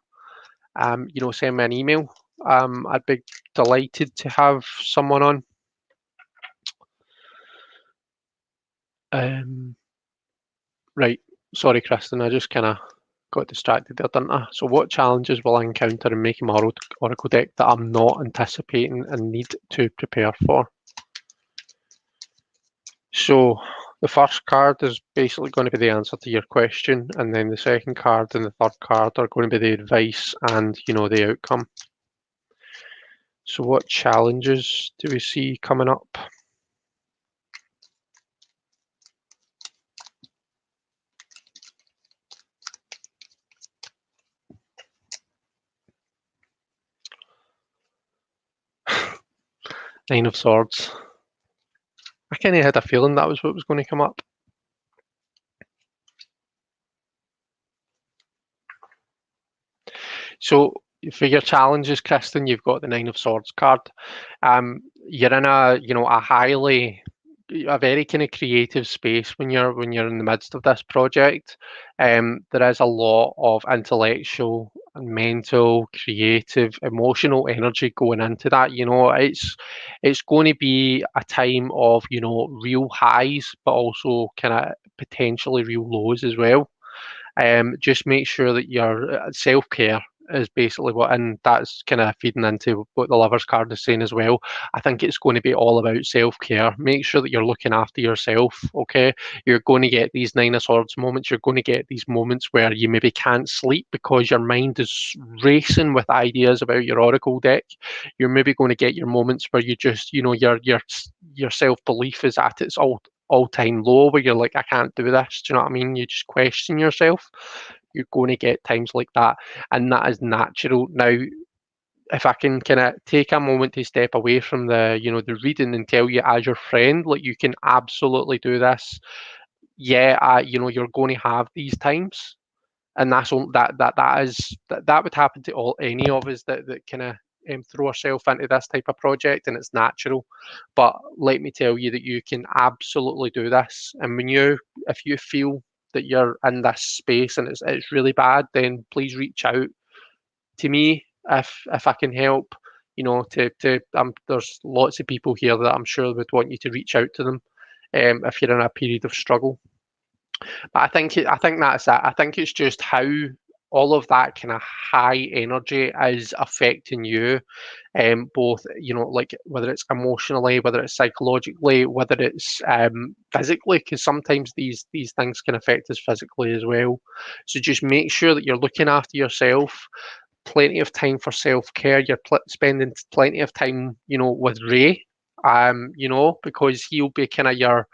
send me an email. I'd be delighted to have someone on. Right, sorry, Kristen, I just kind of got distracted there, didn't I? So what challenges will I encounter in making my oracle deck that I'm not anticipating and need to prepare for? So the first card is basically going to be the answer to your question, and then the second card and the third card are going to be the advice and, the outcome. So what challenges do we see coming up? Nine of Swords. I kind of had a feeling that was what was going to come up. So for your challenges, Kristen, you've got the Nine of Swords card. You're in a very kind of creative space when you're in the midst of this project. There is a lot of intellectual and mental, creative, emotional energy going into that. It's going to be a time of real highs, but also kind of potentially real lows as well. Just make sure that your self-care is basically and that's kind of feeding into what the Lovers card is saying as well. I think it's going to be all about self-care. Make sure that you're looking after yourself, okay? You're going to get these Nine of Swords moments. You're going to get these moments where you maybe can't sleep because your mind is racing with ideas about your Oracle deck. You're maybe going to get your moments where you just, your self-belief is at its all-time low where you're like, I can't do this. Do you know what I mean? You just question yourself. You're going to get times like that, and that is natural. Now, if I can kind of take a moment to step away from the reading and tell you as your friend, like you can absolutely do this. Yeah, you're going to have these times, and that would happen to any of us that kind of throw ourselves into this type of project, and it's natural. But let me tell you that you can absolutely do this. And if you feel that you're in this space and it's really bad, then please reach out to me if I can help. There's lots of people here that I'm sure would want you to reach out to them if you're in a period of struggle. But I think that's it. I think it's just how all of that kind of high energy is affecting you, both like whether it's emotionally, whether it's psychologically, whether it's physically, because sometimes these things can affect us physically as well. So just make sure that you're looking after yourself. Plenty of time for self-care. You're spending plenty of time, with Ray, because he'll be kind of your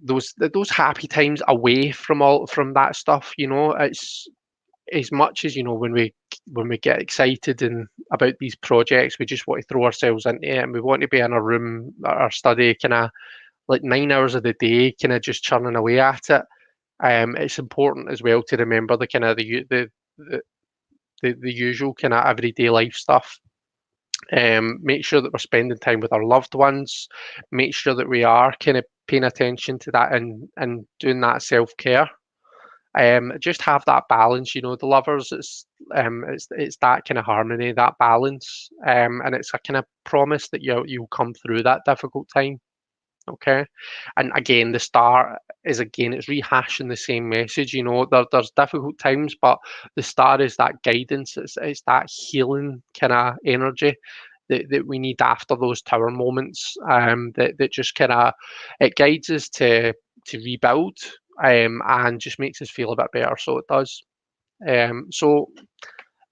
those happy times away from that stuff. It's as much as when we get excited and about these projects, we just want to throw ourselves into it, and we want to be in a room, our study, kind of like 9 hours of the day, kind of just churning away at it. It's important as well to remember the kind of the usual kind of everyday life stuff. Make sure that we're spending time with our loved ones. Make sure that we are kind of paying attention to that and doing that self-care. Just have that balance. The lovers, it's that kind of harmony, that balance, and it's a kind of promise that you'll come through that difficult time. Okay, and again, the star is it's rehashing the same message. There's difficult times, but the star is that guidance. It's that healing kind of energy that we need after those tower moments. That just kind of it guides us to rebuild, and just makes us feel a bit better. So it does. So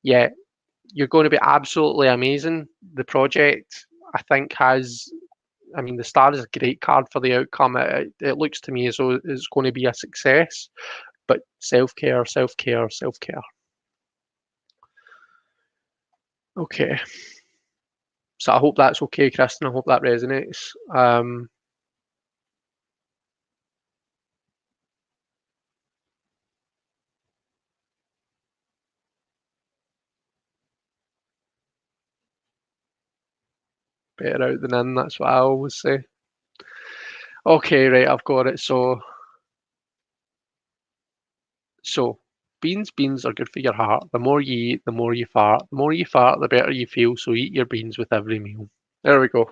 yeah, you're going to be absolutely amazing. The project, I think, the star is a great card for the outcome. It looks to me as though it's going to be a success, but self-care, self-care, self-care. Okay. So I hope that's okay, Kristen. I hope that resonates. Better out than in, that's what I always say. Okay, right, I've got it. So beans are good for your heart. The more you eat, the more you fart. The more you fart, the better you feel. So eat your beans with every meal. There we go.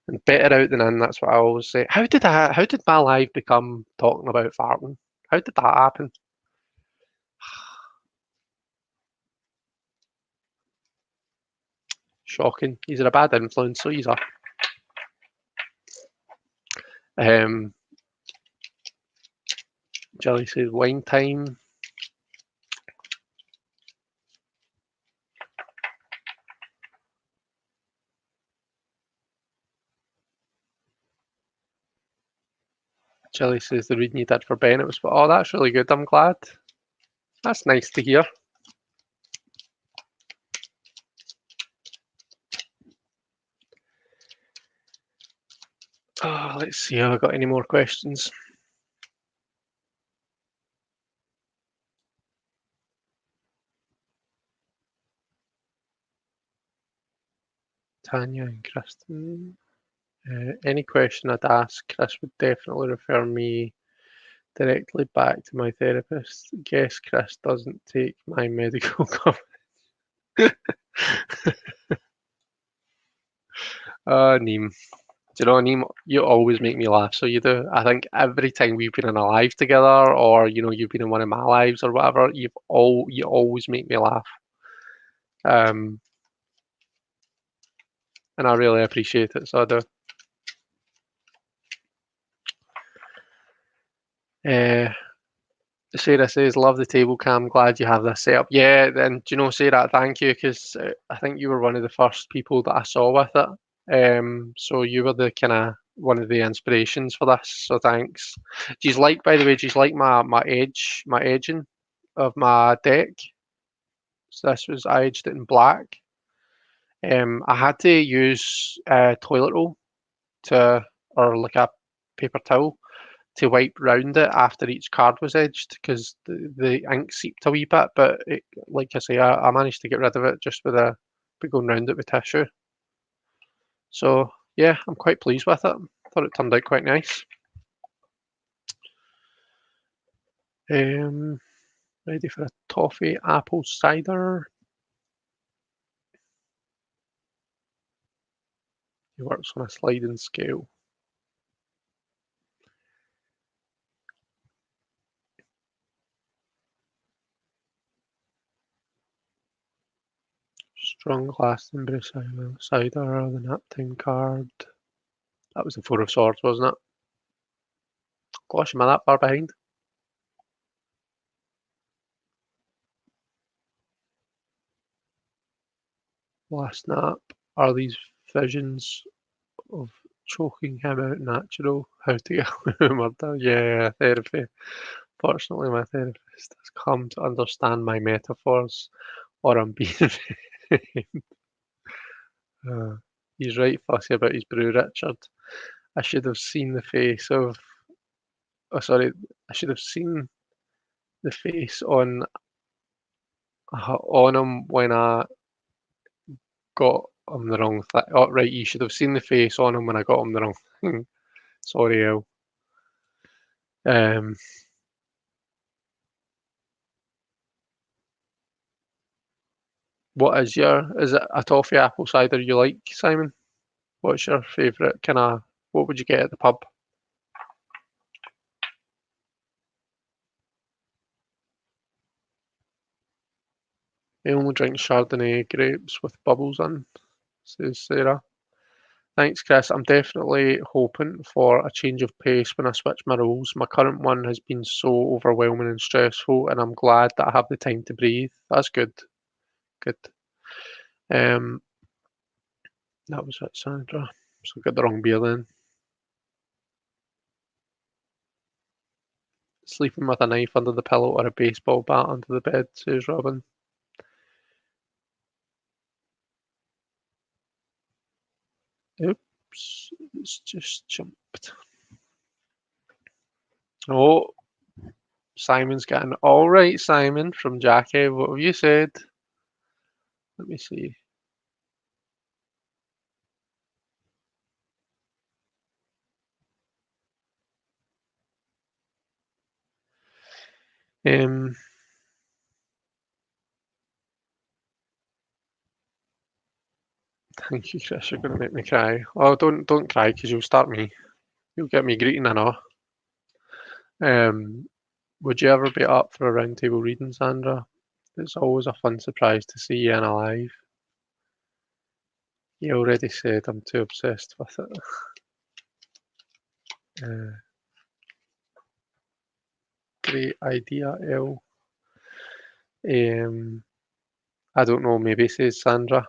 And better out than in, that's what I always say. How did my life become talking about farting? How did that happen? Shocking. He's a bad influence, so he's a um Jelly says wine time. Jelly says the reading you did for Ben, it was, oh, that's really good. I'm glad. That's nice to hear. Oh, let's see, have I got any more questions? Tanya and Kristen. Any question I'd ask, Chris would definitely refer me directly back to my therapist. Guess Chris doesn't take my medical cover. Neem. Do you know, Neem, you always make me laugh, so you do. I think every time we've been in a live together, or you've been in one of my lives or whatever, you always make me laugh. Um, and I really appreciate it, so I do. Sarah says, love the table cam, glad you have this set up. Yeah, and do you know, Sarah, thank you, because I think you were one of the first people that I saw with it. So you were the kind of one of the inspirations for this, so thanks. Do you like, by the way, do you like my edging of my deck? So this was, I edged it in black. I had to use toilet roll or like a paper towel to wipe round it after each card was edged because the ink seeped a wee bit. But like I say, I managed to get rid of it just by going round it with tissue. So yeah, I'm quite pleased with it. Thought it turned out quite nice. Ready for a toffee apple cider. He works on a sliding scale. Strong Glastonbury cider, the naptime card. That was the Four of Swords, wasn't it? Gosh, am I that far behind? Last nap. Are these visions of choking him out natural? How to get murder? Yeah, therapy. Fortunately, my therapist has come to understand my metaphors, or I'm being uh, he's right fussy about his brew, Richard. I should have seen the face of. Oh, sorry. I should have seen the face on him when I got him the wrong thing. Oh, right. You should have seen the face on him when I got him the wrong thing. Sorry, El. Um, is it a toffee apple cider you like, Simon? What's your favourite what would you get at the pub? I only drink Chardonnay grapes with bubbles in, says Sarah. Thanks, Chris. I'm definitely hoping for a change of pace when I switch my roles. My current one has been so overwhelming and stressful, and I'm glad that I have the time to breathe. That's good. Good. Um, that was it, Sandra. So I got the wrong beer then. Sleeping with a knife under the pillow or a baseball bat under the bed, says Robin. Oops, it's just jumped. Oh, Simon's getting all right, Simon, from Jackie. What have you said? Let me see. Um, Thank you, Chris. You're going to make me cry. Oh, don't cry because you'll start me. You'll get me greeting, I know. Would you ever be up for a roundtable reading, Sandra? It's always a fun surprise to see you in alive. You already said I'm too obsessed with it. Great idea, El. I don't know, maybe, says Sandra.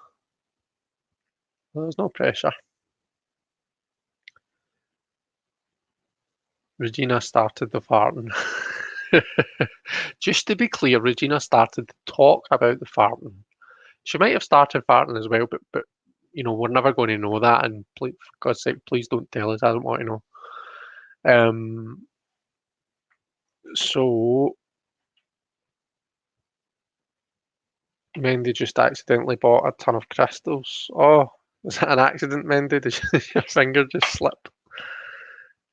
Well, there's no pressure. Regina started the farting. Just to be clear, Regina started to talk about the farting. She might have started farting as well, but we're never going to know that. And please, for God's sake, please don't tell us. I don't want to know. So Mendy just accidentally bought a ton of crystals. Oh, Was that an accident, Mendy? Did your finger just slip?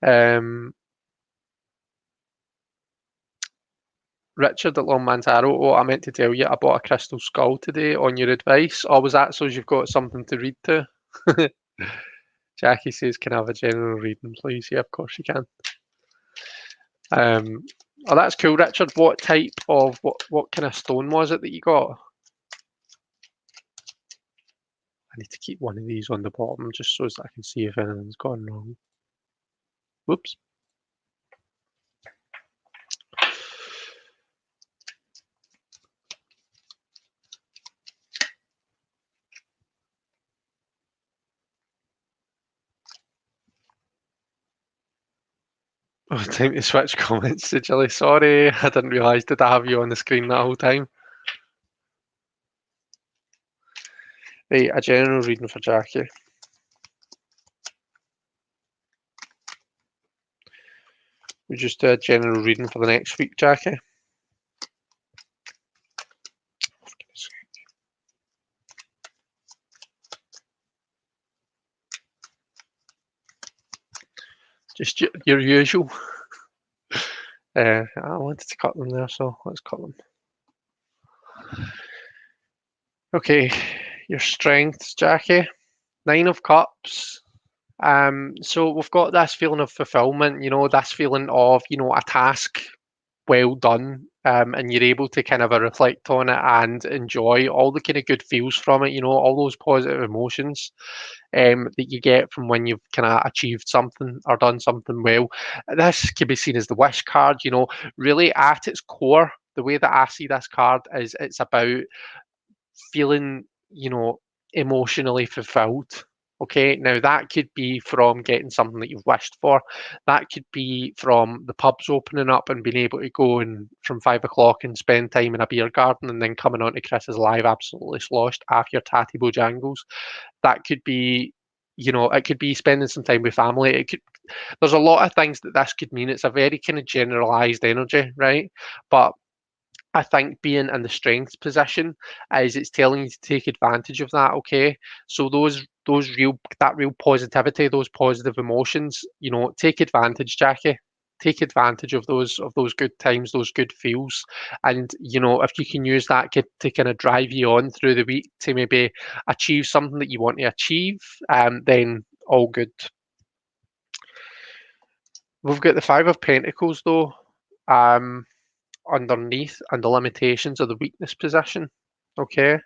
Um, Richard at Longman's Arrow. Oh, I meant to tell you, I bought a crystal skull today on your advice. Oh, was that so you've got something to read to? Jackie says, can I have a general reading, please? Yeah, of course you can. Oh, that's cool, Richard. What type of, what kind of stone was it that you got? I need to keep one of these on the bottom just so that I can see if anything's gone wrong. Whoops. Oh, time to switch comments to Jilly. Sorry, I didn't realise did I have you on the screen that whole time. Right, a general reading for Jackie. We just do a general reading for the next week, Jackie. Just your usual. I wanted to cut them there, so let's cut them. Okay, your strengths, Jackie. 9 of Cups. So we've got this feeling of fulfillment, this feeling of, a task well done, and you're able to kind of reflect on it and enjoy all the kind of good feels from it, all those positive emotions that you get from when you've kind of achieved something or done something well. This can be seen as the wish card, really at its core. The way that I see this card is it's about feeling, emotionally fulfilled. Okay, now that could be from getting something that you've wished for. That could be from the pubs opening up and being able to go and from 5 o'clock and spend time in a beer garden and then coming on to Chris's live absolutely sloshed after your tatty bojangles. That could be, it could be spending some time with family. There's a lot of things that this could mean. It's a very kind of generalized energy, right? But I think being in the strengths position is it's telling you to take advantage of that. Okay, so that real positivity, those positive emotions, take advantage, Jackie. Take advantage of those good times, those good feels, and if you can use that to kind of drive you on through the week to maybe achieve something that you want to achieve, then all good. We've got the 5 of Pentacles though. Underneath and the limitations of the weakness position. Okay.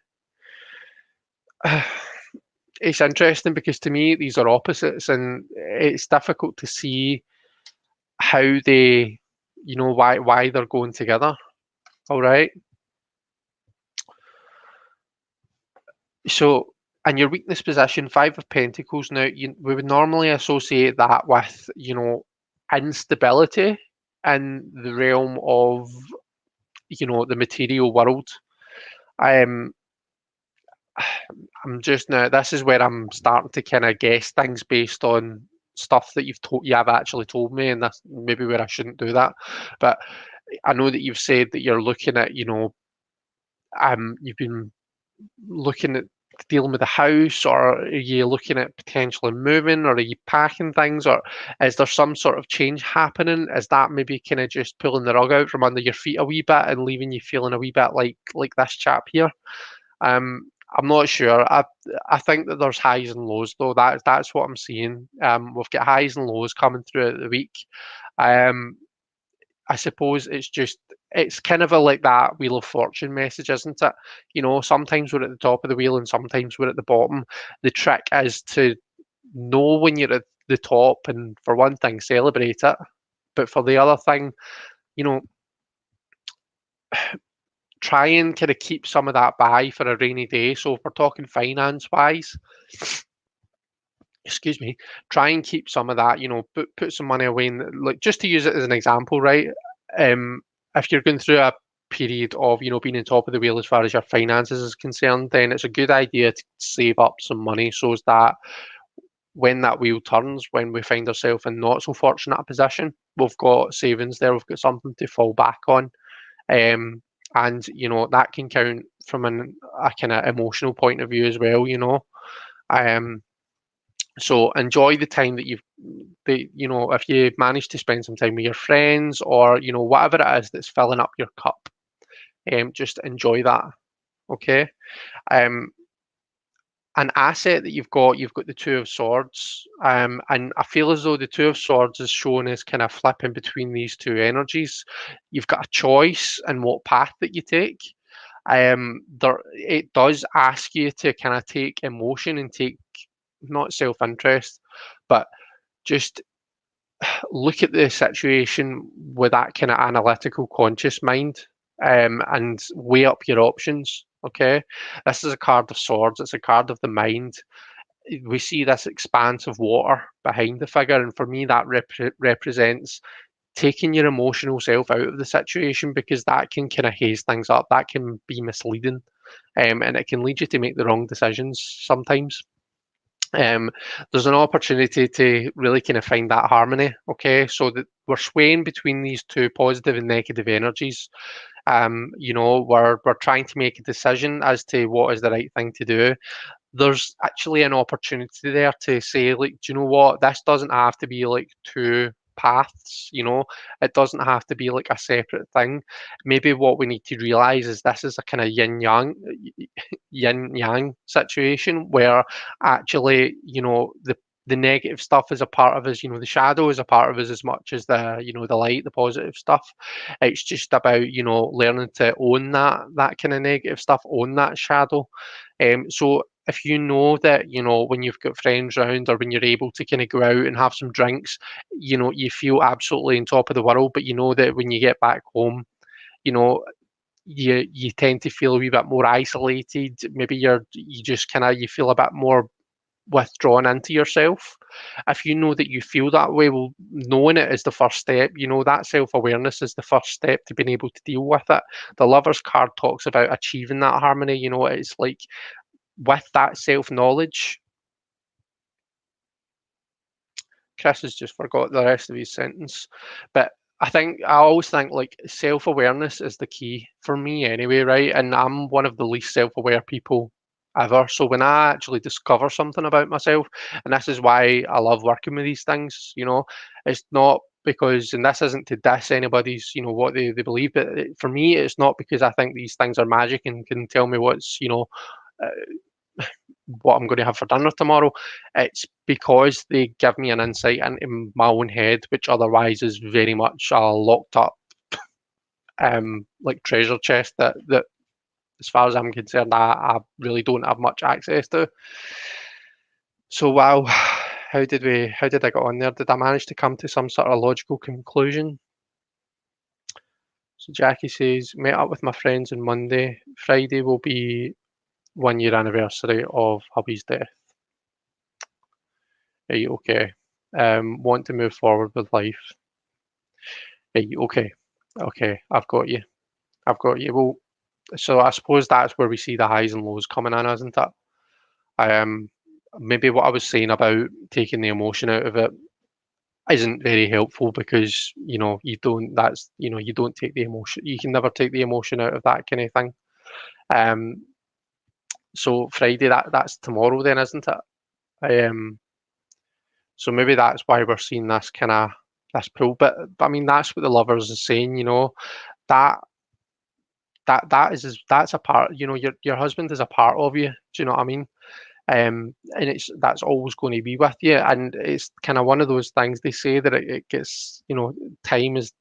It's interesting because to me these are opposites and it's difficult to see how they, why they're going together. All right. So in your weakness position, 5 of Pentacles, now we would normally associate that with, instability in the realm of, the material world. I'm just now. This is where I'm starting to kind of guess things based on stuff that you have actually told me, and that's maybe where I shouldn't do that. But I know that you've said that you're looking at, you've been looking at dealing with the house, or are you looking at potentially moving, or are you packing things, or is there some sort of change happening? Is that maybe kind of just pulling the rug out from under your feet a wee bit and leaving you feeling a wee bit like this chap here? I'm not sure. I think that there's highs and lows though. That's what I'm seeing. We've got highs and lows coming throughout the week. I suppose it's kind of like that Wheel of Fortune message, isn't it? Sometimes we're at the top of the wheel and sometimes we're at the bottom. The trick is to know when you're at the top and for one thing, celebrate it. But for the other thing, you know, try and kind of keep some of that by for a rainy day. So if we're talking finance wise, excuse me, try and keep some of that, put some money away. And like just to use it as an example, right? If you're going through a period of, being on top of the wheel as far as your finances is concerned, then it's a good idea to save up some money so as that when that wheel turns, when we find ourselves in not so fortunate a position, we've got savings there, we've got something to fall back on. And that can count from a kind of emotional point of view as well. So enjoy the time that if you manage to spend some time with your friends, or whatever it is that's filling up your cup, just enjoy that. Okay. Um, an asset that you've got the Two of Swords, and I feel as though the Two of Swords is shown as kind of flipping between these two energies. You've got a choice in what path that you take. It does ask you to kind of take emotion and take, not self-interest, but just look at the situation with that kind of analytical, conscious mind, and weigh up your options. Okay, this is a card of swords. It's a card of the mind. We see this expanse of water behind the figure, and for me, that represents taking your emotional self out of the situation, because that can kind of haze things up. That can be misleading, and it can lead you to make the wrong decisions sometimes. Um, there's an opportunity to really kind of find that harmony. Okay, so that we're swaying between these two positive and negative energies. We're trying to make a decision as to what is the right thing to do. There's actually an opportunity there to say, like, do you know what? This doesn't have to be like two paths, it doesn't have to be like a separate thing. Maybe what we need to realize is this is a kind of yin yang situation, where actually, the negative stuff is a part of us, the shadow is a part of us as much as the light, the positive stuff. It's just about, learning to own that kind of negative stuff, own that shadow. So if you know that, when you've got friends round, or when you're able to kind of go out and have some drinks, you feel absolutely on top of the world, but you know that when you get back home, you know, you tend to feel a wee bit more isolated. Maybe you just kind of, you feel a bit more withdrawn into yourself. If you know that you feel that way, well, knowing it is the first step. That self-awareness is the first step to being able to deal with it. The Lover's card talks about achieving that harmony. It's like, with that self-knowledge, Chris has just forgot the rest of his sentence. But I always think, like, self-awareness is the key for me anyway, right? And I'm one of the least self-aware people ever. So when I actually discover something about myself, and this is why I love working with these things, it's not because, and this isn't to diss anybody's, what they believe, but for me, it's not because I think these things are magic and can tell me uh, what I'm going to have for dinner tomorrow. It's because they give me an insight into my own head, which otherwise is very much a locked up, like, treasure chest that, as far as I'm concerned, I really don't have much access to. So wow, how did I get on there? Did I manage to come to some sort of logical conclusion? So Jackie says, met up with my friends on Monday. Friday will be 1 year anniversary of hubby's death. Right, okay. Want to move forward with life. Right, okay. Okay, I've got you. I've got you. Well, so I suppose that's where we see the highs and lows coming in, isn't it? Um, Maybe what I was saying about taking the emotion out of it isn't very helpful, because you don't take the emotion. You can never take the emotion out of that kind of thing. Um, so Friday, that's tomorrow then, isn't it? So maybe that's why we're seeing this kind of this pull. But I mean, that's what the Lovers is saying. That that's a part. Your husband is a part of you. Do you know what I mean? And that's always going to be with you. And it's kind of one of those things. They say that it gets, time is,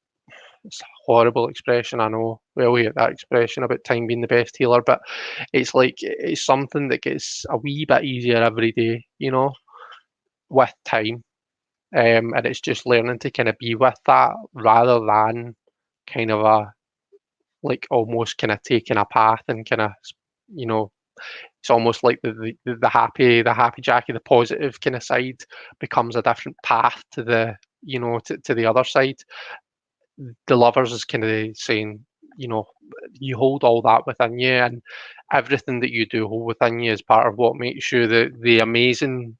it's a horrible expression, I know. We all get that expression about time being the best healer, but it's like, it's something that gets a wee bit easier every day, with time. And it's just learning to kind of be with that, rather than kind of like, almost kind of taking a path and kind of, you know, it's almost like the happy Jackie, the positive kind of side, becomes a different path to to the other side. The Lovers is kind of saying, you hold all that within you, and everything that you do hold within you is part of what makes you the amazing,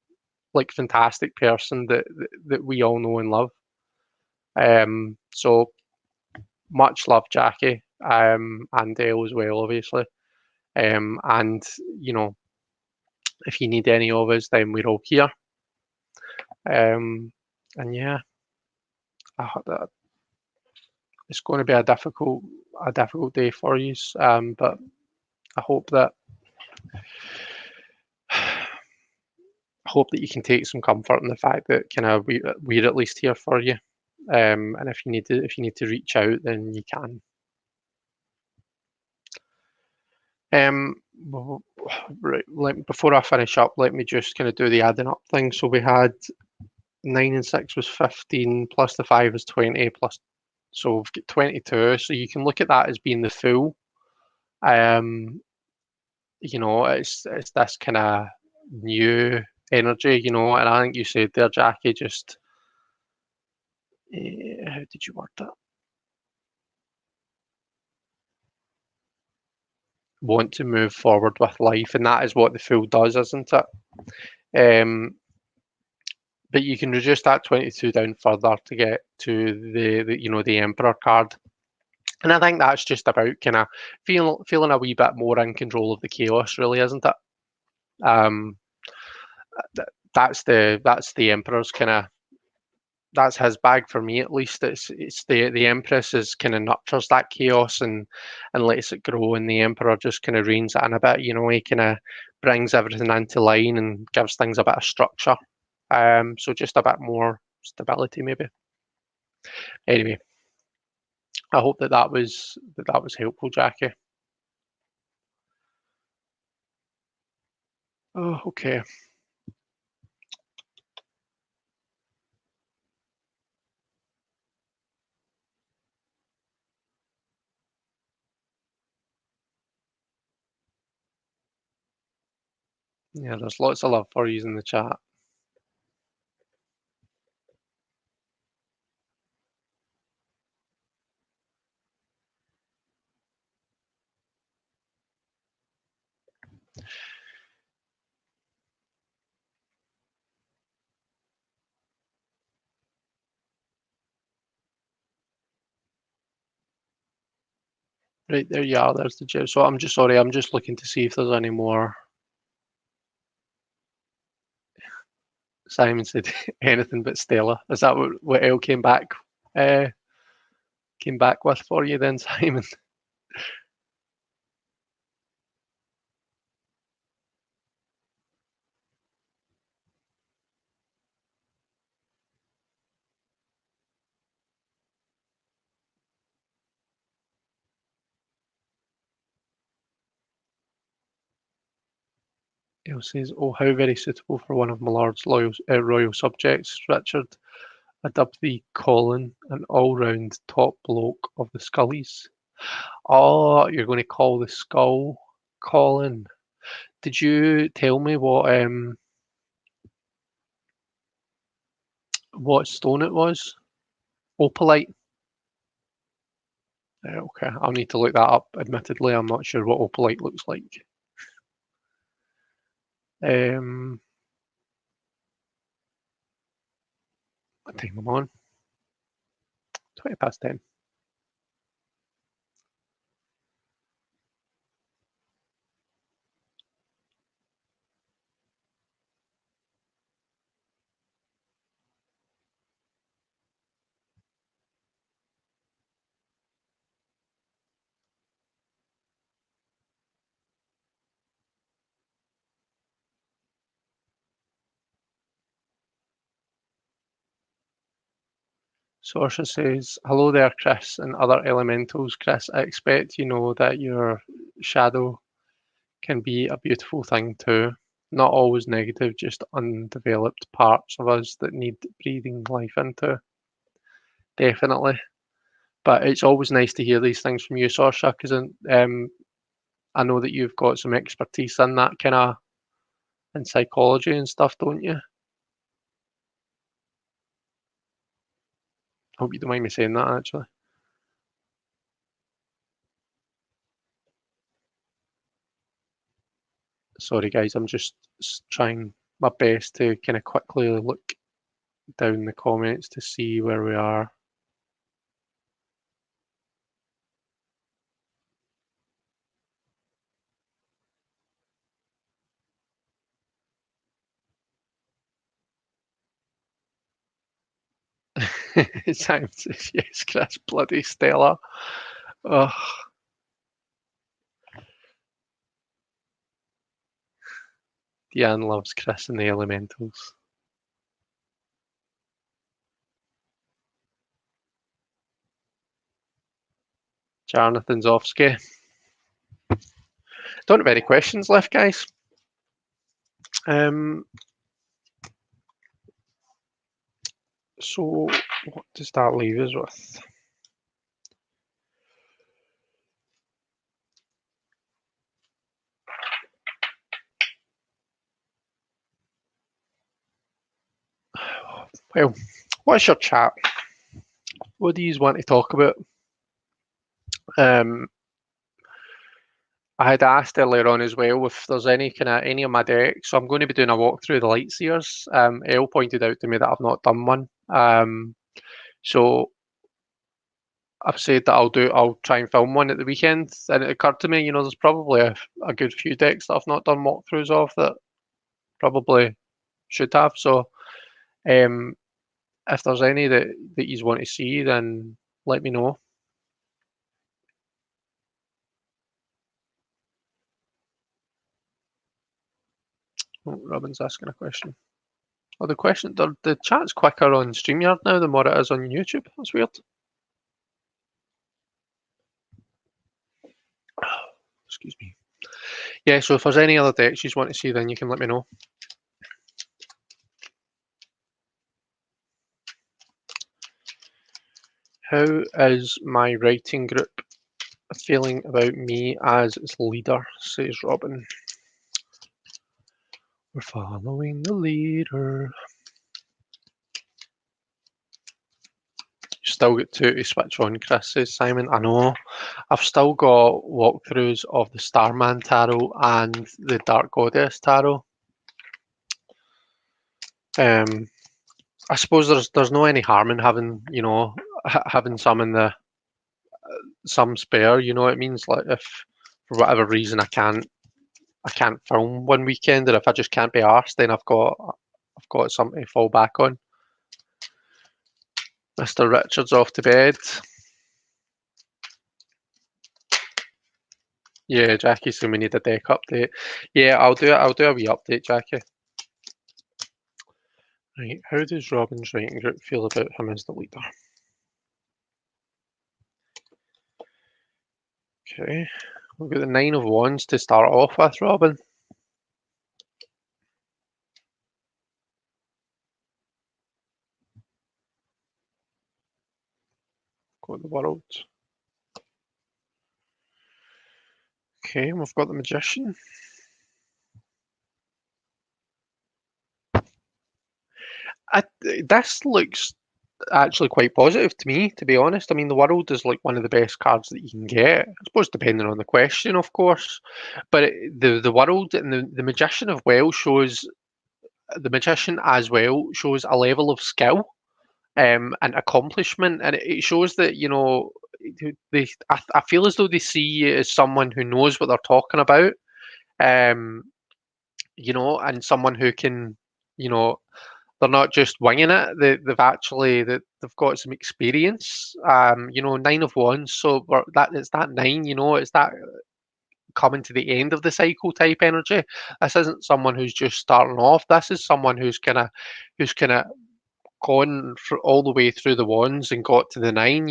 like, fantastic person that we all know and love. So much love, Jackie, and Dale as well, obviously. And, If you need any of us, then we're all here. And yeah, that it's going to be a difficult day for you. But I hope that you can take some comfort in the fact that kind of we're at least here for you. And if you need to reach out, then you can. Right, before I finish up, let me just kind of do the adding up thing. So we had 9 and 6 was 15, plus the 5 is 20, plus, so we've got 22. So you can look at that as being the full. It's this kind of new energy, and I think you said there, Jackie, just how did you word that? Want to move forward with life, and that is what the fool does, isn't it? But you can reduce that 22 down further to get to the Emperor card. And I think that's just about kind of feeling a wee bit more in control of the chaos, really, isn't it? That's the Emperor's kind of, that's his bag for me, at least. It's the Empress is kind of nurtures that chaos and lets it grow, and the Emperor just kind of reins it in a bit. He kind of brings everything into line and gives things a bit of structure. So just a bit more stability, maybe. Anyway, I hope that was helpful, Jackie. Oh, okay. Yeah, there's lots of love for you in the chat. Right, there you are. There's the gem. So I'm just looking to see if there's any more. Simon said anything but Stella. Is that what Elle came back with for you then, Simon? Elle says, "Oh, how very suitable for one of my lord's royal subjects, Richard. I dubbed thee Colin, an all-round top bloke of the Scullies." Oh, you're going to call the skull Colin. Did you tell me what stone it was? Opalite. Okay, I'll need to look that up. Admittedly, I'm not sure what opalite looks like. What time am I on? 20 past 10. Sorsha says, "Hello there, Chris and other elementals. Chris, I expect you know that your shadow can be a beautiful thing too. Not always negative, just undeveloped parts of us that need breathing life into." Definitely. But it's always nice to hear these things from you, Sorsha, because I know that you've got some expertise in that kind of in psychology and stuff, don't you? Hope you don't mind me saying that, actually. Sorry, guys, I'm just trying my best to kind of quickly look down the comments to see where we are. Simon says, yes, Chris, bloody Stella. Ugh. Deanne loves Chris and the Elementals. Jonathan's off ski. Don't have any questions left, guys. So what does that leave us with? Well, what's your chat? What do you want to talk about? I had asked earlier on as well if there's any of my decks. So I'm going to be doing a walk through the Lightseers. Elle pointed out to me that I've not done one. So I've said that I'll try and film one at the weekend. And it occurred to me, there's probably a good few decks that I've not done walkthroughs of that probably should have. So if there's any that you want to see, then let me know. Oh, Robin's asking a question. Oh, the chat's quicker on StreamYard now than what it is on YouTube. That's weird. Excuse me. Yeah, so if there's any other decks you want to see, then you can let me know. How is my writing group feeling about me as its leader, says Robin. We're following the leader. Still got two to switch on, Chris, says Simon. I know. I've still got walkthroughs of the Starman Tarot and the Dark Goddess Tarot. I suppose there's no any harm in having, having some in some spare, it means like if for whatever reason I can't film one weekend, and if I just can't be arsed, then I've got something to fall back on. Mr. Richard's off to bed. Yeah, Jackie, so we need a deck update. Yeah, I'll do a wee update, Jackie. Right, how does Robin's writing group feel about him as the leader? Okay, we've got the 9 of Wands to start off with, Robin. Got the World. Okay, we've got the Magician. This looks actually quite positive to me, to be honest. I mean, the World is like one of the best cards that you can get. I suppose depending on the question, of course. But the World and the Magician as well shows a level of skill and accomplishment, and it shows that I feel as though they see you as someone who knows what they're talking about, and someone who can, they're not just winging it. They've got some experience. 9 of Wands. So it's that 9. It's that coming to the end of the cycle type energy. This isn't someone who's just starting off. This is someone who's kind of gone all the way through the wands and got to the 9.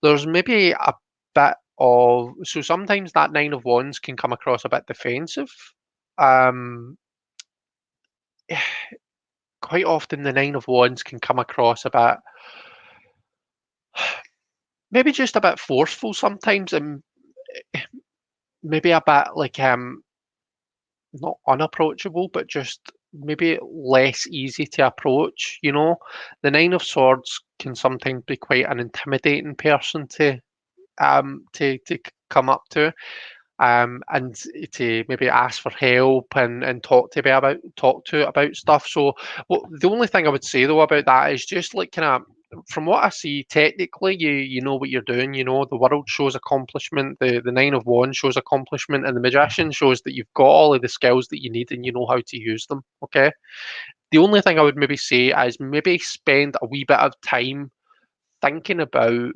There's maybe a bit of so sometimes that 9 of Wands can come across a bit defensive. Quite often the 9 of Wands can come across a bit, maybe just a bit forceful sometimes, and maybe a bit like not unapproachable, but just maybe less easy to approach. The 9 of Swords can sometimes be quite an intimidating person to come up to. And to maybe ask for help and talk to about stuff. So the only thing I would say though about that is just like kind of from what I see, technically, you know what you're doing. You know, the world shows accomplishment, the Nine of Wands shows accomplishment, and the Magician shows that you've got all of the skills that you need and you know how to use them. Okay. The only thing I would maybe say is maybe spend a wee bit of time thinking about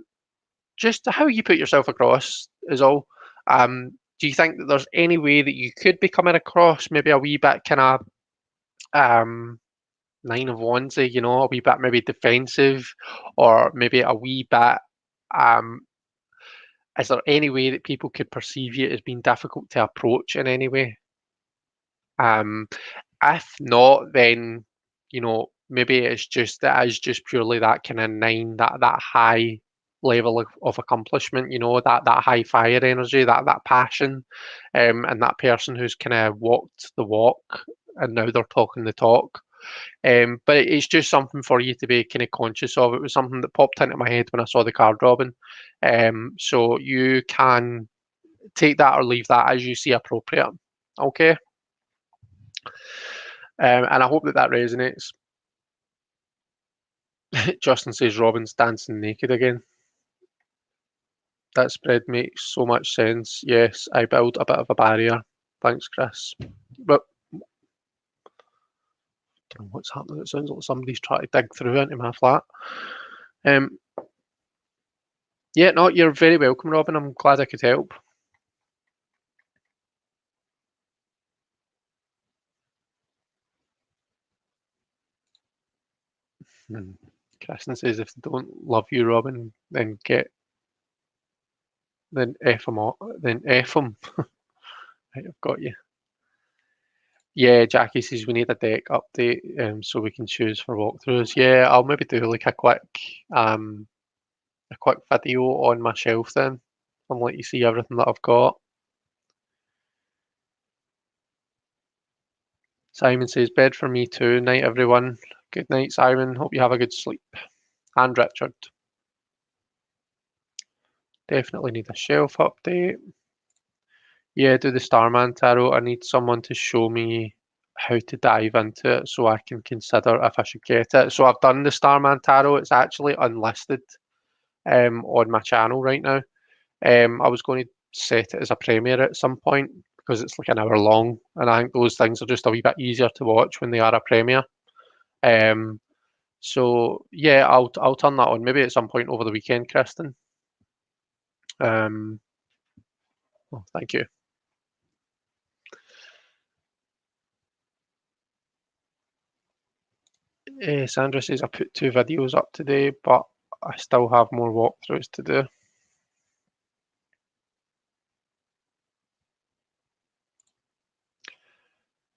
just how you put yourself across is all. Do you think that there's any way that you could be coming across maybe a wee bit kind of um, Nine of Wands, you know, a wee bit maybe defensive, or maybe a wee bit. Um, is there any way that people could perceive you as being difficult to approach in any way? Um, if not, then you know maybe it's just that is just purely that kind of nine, that high level of accomplishment. You know that high fire energy, that passion, and that person who's kind of walked the walk and now they're talking the talk. But it's just something for you to be kind of conscious of. It was something that popped into my head when I saw the card, Robin. So you can take that or leave that as you see appropriate. Okay. And I hope that that resonates. Justin says Robin's dancing naked again. That spread makes so much sense. Yes, I build a bit of a barrier. Thanks, Chris. But I don't know what's happening. It sounds like somebody's trying to dig through into my flat. Um, yeah, no, you're very welcome, Robin. I'm glad I could help. Kristen says if they don't love you, Robin, then F them off, then F them. Right, I've got you. Yeah, Jackie says we need a deck update, so we can choose for walkthroughs. Yeah, I'll maybe do like a quick video on my shelf then, and let you see everything that I've got. Simon says bed for me too. Night everyone. Good night, Simon. Hope you have a good sleep. And Richard. Definitely need a shelf update. Yeah, do the Starman Tarot. I need someone to show me how to dive into it so I can consider if I should get it. So I've done the Starman Tarot. It's actually unlisted on my channel right now. I was going to set it as a premiere at some point because it's like an hour long, and I think those things are just a wee bit easier to watch when they are a premiere. Um, so yeah, I'll turn that on maybe at some point over the weekend, Kristen. Oh, thank you. Sandra says I put 2 videos up today, but I still have more walkthroughs to do.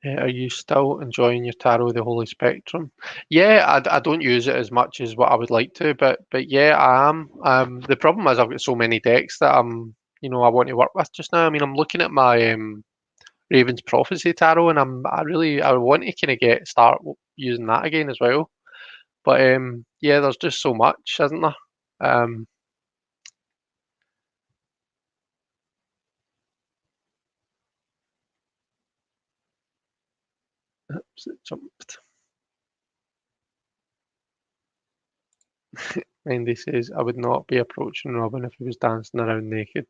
Are you still enjoying your tarot, the Holy Spectrum? Yeah, I don't use it as much as what I would like to, but yeah, I am. The problem is I've got so many decks that I want to work with just now. I mean, I'm looking at my Raven's Prophecy tarot, and I want to kind of start using that again as well. But yeah, there's just so much, isn't there? Oops, it jumped. Wendy says, I would not be approaching Robin if he was dancing around naked.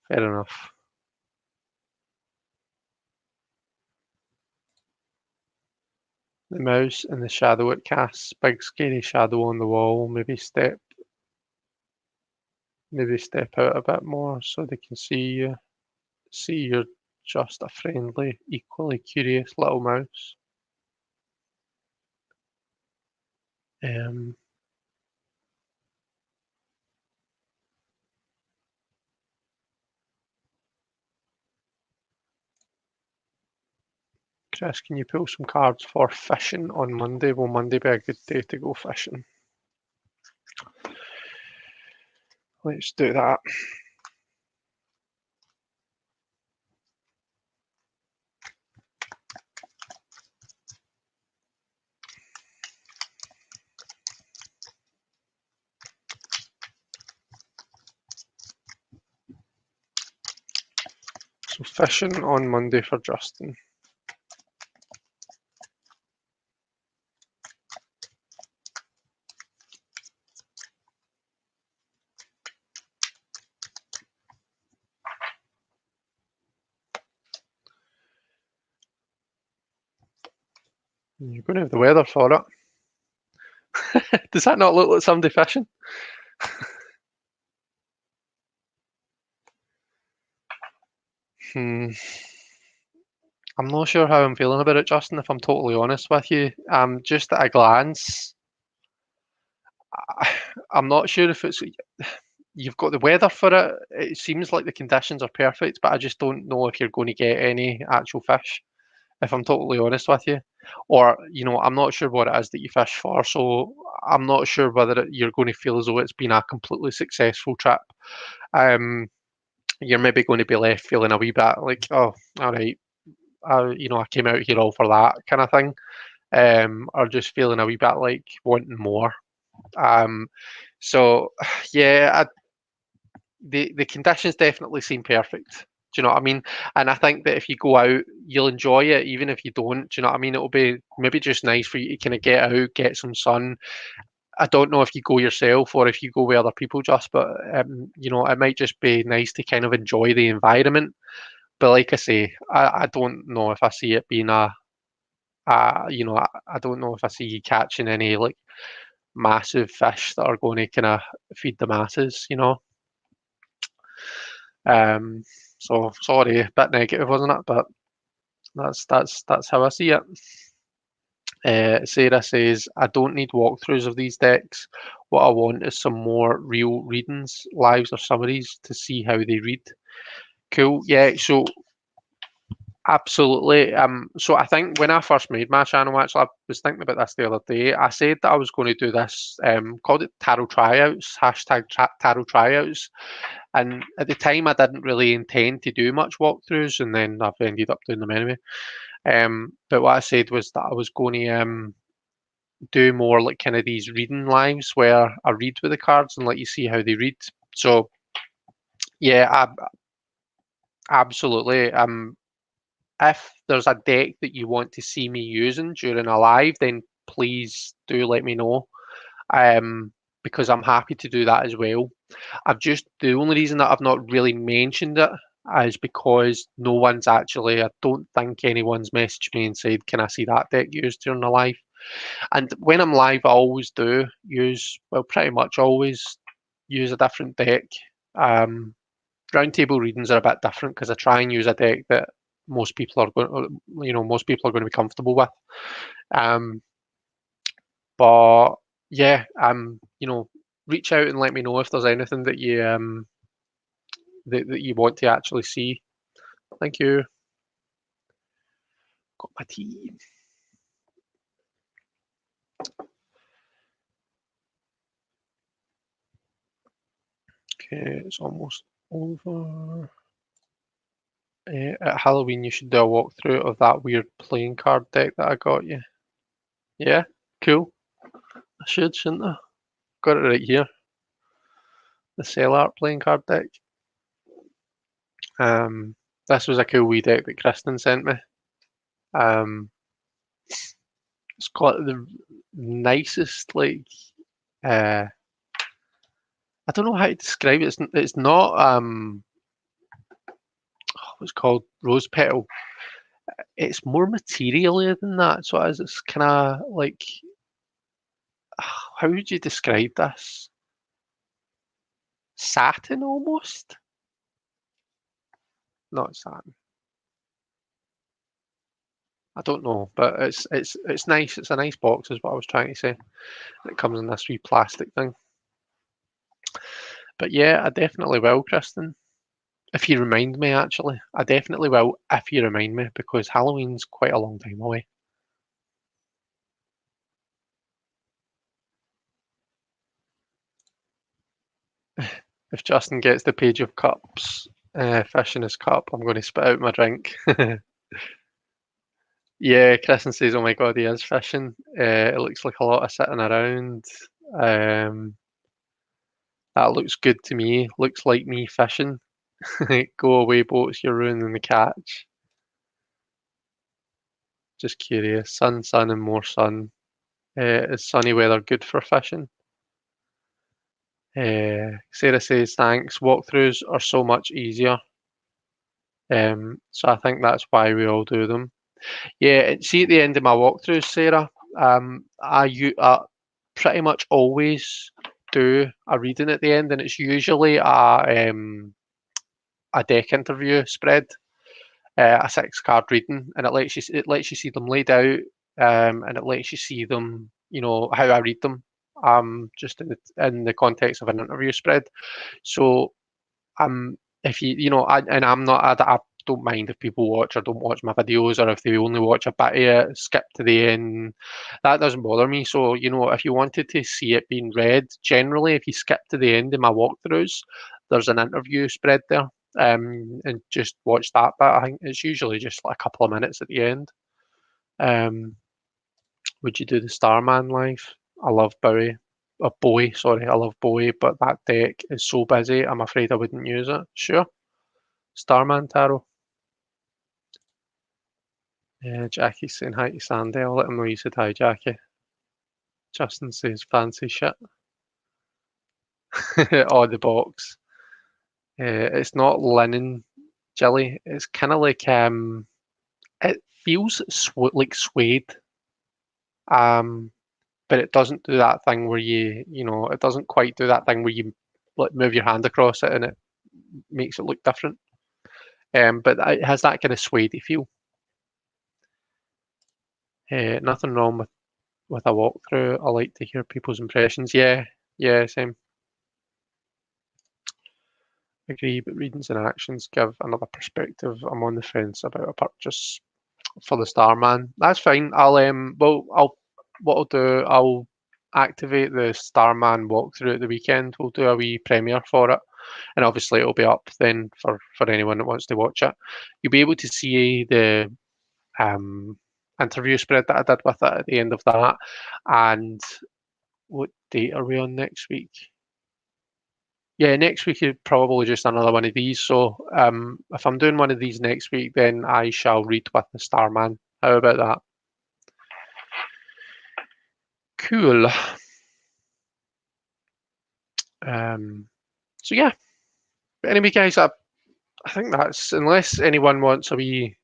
Fair enough. The mouse and the shadow it casts. Big scary shadow on the wall. Maybe step out a bit more so they can see you. See you're just a friendly, equally curious little mouse. Chris, can you pull some cards for fishing on Monday? Will Monday be a good day to go fishing? Let's do that. So fishing on Monday for Justin. You're going to have the weather for it. Does that not look like somebody fishing? Hmm. I'm not sure how I'm feeling about it, Justin, if I'm totally honest with you. Just at a glance, I'm not sure if it's you've got the weather for it. It seems like the conditions are perfect, but I just don't know if you're going to get any actual fish, if I'm totally honest with you. Or, I'm not sure what it is that you fish for, so I'm not sure whether you're going to feel as though it's been a completely successful trip. Um, you're maybe going to be left feeling a wee bit like, oh, all right, I came out here all for that kind of thing, or just feeling a wee bit like wanting more. Um, so, yeah, the conditions definitely seem perfect. Do you know what I mean? And I think that if you go out, you'll enjoy it, even if you don't. Do you know what I mean? It'll be maybe just nice for you to kind of get out, get some sun. I don't know if you go yourself or if you go with other people, just, but it might just be nice to kind of enjoy the environment. But like I say, I don't know if I see it being I don't know if I see you catching any like massive fish that are going to kind of feed the masses. Um, so sorry, a bit negative, wasn't it? But that's how I see it. Sarah says, I don't need walkthroughs of these decks. What I want is some more real readings, lives or summaries to see how they read. Cool. Yeah, so absolutely. So I think when I first made my channel, actually, I was thinking about this the other day. I said that I was going to do this, called it tarot tryouts, hashtag tarot tryouts. And at the time, I didn't really intend to do much walkthroughs, and then I've ended up doing them anyway. But what I said was that I was going to do more like kind of these reading lives where I read with the cards and let you see how they read. So yeah, absolutely. If there's a deck that you want to see me using during a live, then please do let me know. Because I'm happy to do that as well. The only reason that I've not really mentioned it is because no one's actually, I don't think anyone's messaged me and said, can I see that deck used during the live? And when I'm live, I always do pretty much always use a different deck. Um, Roundtable readings are a bit different because I try and use a deck that most people are going to be comfortable with. Um, but yeah, reach out and let me know if there's anything that you want to actually see. Thank you. Got my tea. Okay, it's almost over. At Halloween, you should do a walkthrough of that weird playing card deck that I got you. Yeah, cool. I shouldn't I? Got it right here. The Cell Art playing card deck. This was a cool wee deck that Kristen sent me. Um, it's got the nicest uh, I don't know how to describe it. It's not what's called rose petal. It's more materially than that. So it's kind of like how would you describe this? Satin almost? Not satin. I don't know, but it's nice. It's a nice box, is what I was trying to say. It comes in this wee plastic thing. But yeah, I definitely will, Kristen. If you remind me, actually, I definitely will if you remind me because Halloween's quite a long time away. If Justin gets the page of cups, fish in his cup, I'm going to spit out my drink. Yeah, Kristen says, "Oh my God, he is fishing. It looks like a lot of sitting around. Um, that looks good to me. Looks like me fishing. Go away, boats. You're ruining the catch. Just curious. Sun, sun, and more sun. Is sunny weather good for fishing?" Sarah says, "Thanks. Walkthroughs are so much easier. So I think that's why we all do them." Yeah, see at the end of my walkthroughs, Sarah, I pretty much always do a reading at the end, and it's usually a deck interview spread, a 6 card reading, and it lets you see them laid out, and it lets you see them, how I read them, just in the context of an interview spread. So if and I don't mind if people watch or don't watch my videos, or if they only watch a bit of it, skip to the end. That doesn't bother me. So, if you wanted to see it being read, generally, if you skip to the end of my walkthroughs, there's an interview spread there. And just watch that bit. I think it's usually just like a couple of minutes at the end. Would you do the Starman live? I love Bowie. Bowie, sorry, I love Bowie, but that deck is so busy, I'm afraid I wouldn't use it. Sure. Starman Tarot. Yeah, Jackie's saying hi to Sandy. I'll let him know you said hi, Jackie. Justin says fancy shit. Oh, the box. It's not linen, Jilly. It's kind of like it feels like suede. But it doesn't do that thing where it doesn't quite do that thing where you like move your hand across it and it makes it look different. But it has that kind of suede feel. Nothing wrong with a walkthrough. I like to hear people's impressions. Yeah, same. Agree, but readings and actions give another perspective. I'm on the fence about a purchase for the Starman. That's fine. What I'll do, I'll activate the Starman walkthrough at the weekend. We'll do a wee premiere for it, and obviously it'll be up then for anyone that wants to watch it. You'll be able to see the interview spread that I did with it at the end of that. And what date are we on next week? Yeah, next week is probably just another one of these. So if I'm doing one of these next week, then I shall read with the Starman. How about that? Cool. So yeah. But anyway, guys, I think that's, unless anyone wants a wee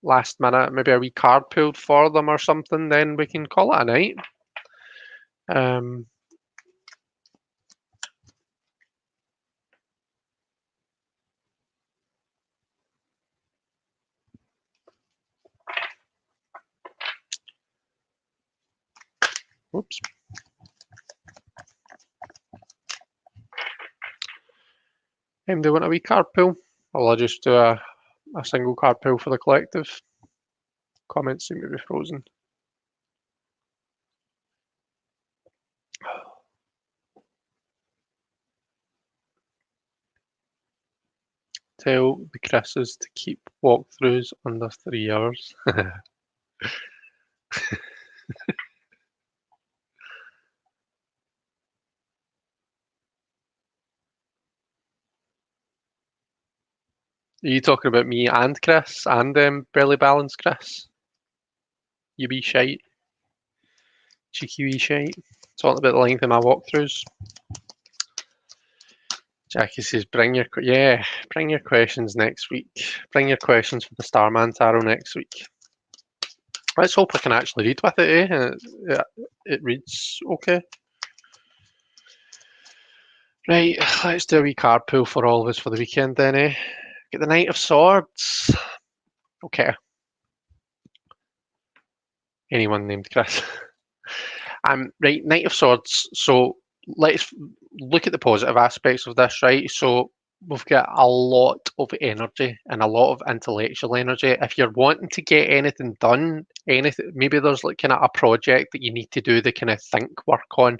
last minute, maybe a wee card pulled for them or something, then we can call it a night. Oops. Do you want a wee card pull? Or will I just do a single card pull for the collective? Comments seem to be frozen. Tell the Chris's to keep walkthroughs under 3 hours. Are you talking about me and Chris and Belly Balance Chris? You wee shite. Cheeky wee shite. Talking about the length of my walkthroughs. Jackie says, bring your questions next week. Bring your questions for the Starman Tarot next week. Let's hope I can actually read with it, eh? It reads okay. Right, let's do a wee card pull for all of us for the weekend then, eh? Get the Knight of Swords. Okay. Anyone named Chris. Right, Knight of Swords. So let's look at the positive aspects of this, right? So we've got a lot of energy and a lot of intellectual energy. If you're wanting to get anything done, maybe there's like kind of a project that you need to do the kind of think work on.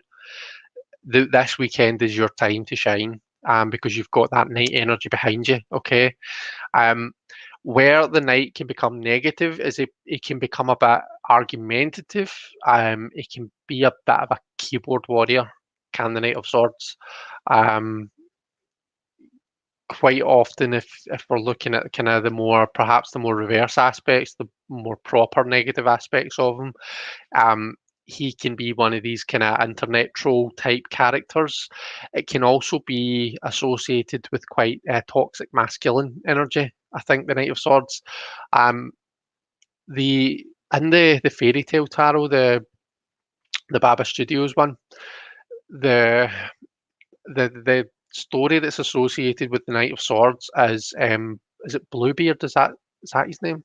This weekend is your time to shine, because you've got that Knight energy behind you. Okay. Where the Knight can become negative is it can become a bit argumentative. It can be a bit of a keyboard warrior, can the Knight of Swords. Quite often, if we're looking at kind of perhaps the more reverse aspects, the more proper negative aspects of him, he can be one of these kind of internet troll type characters. It can also be associated with quite toxic masculine energy. I think the Knight of Swords. the in the fairy tale tarot, the Baba Studios one, the the story that's associated with the Knight of Swords is it Bluebeard? Is that his name?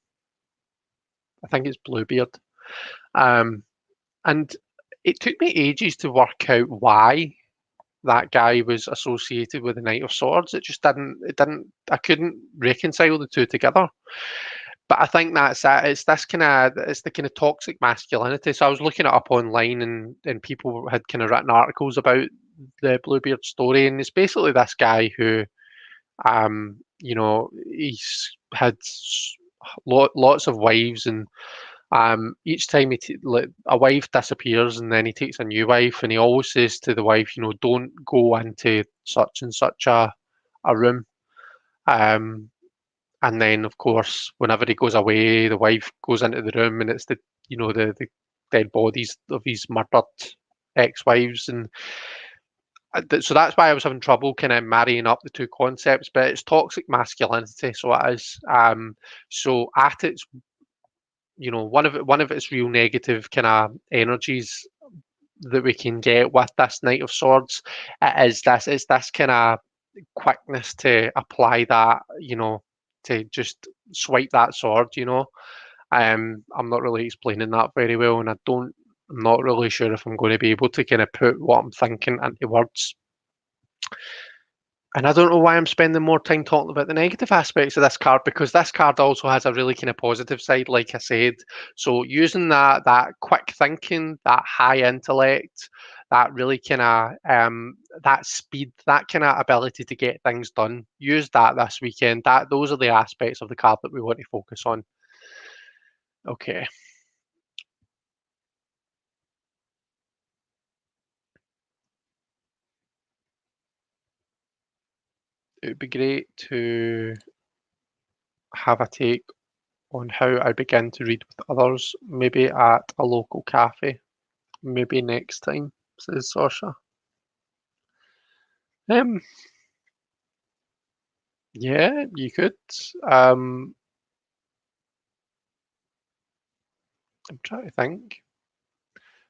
I think it's Bluebeard. Um, and it took me ages to work out why that guy was associated with the Knight of Swords. I couldn't reconcile the two together. But I think that's it. It's the kind of toxic masculinity. So I was looking it up online, and people had kind of written articles about the Bluebeard story, and it's basically this guy who, he's had lots of wives, and each time like, a wife disappears, and then he takes a new wife, and he always says to the wife, don't go into such and such a room. Um, and then, of course, whenever he goes away, the wife goes into the room, and it's the dead bodies of his murdered ex-wives, and so that's why I was having trouble kind of marrying up the two concepts. But it's toxic masculinity, so it is. So at its, one of its real negative kind of energies that we can get with this Knight of Swords, it's this kind of quickness to apply that, to just swipe that sword. I'm not really explaining that very well, and I'm not really sure if I'm going to be able to kind of put what I'm thinking into words. And I don't know why I'm spending more time talking about the negative aspects of this card, because this card also has a really kind of positive side, like I said. So using that quick thinking, that high intellect, that really kind of that speed, that kind of ability to get things done, use that this weekend. Those are the aspects of the card that we want to focus on. Okay. It would be great to have a take on how I begin to read with others, maybe at a local cafe. Maybe next time, says Sasha. Um, yeah, you could. Um, I'm trying to think.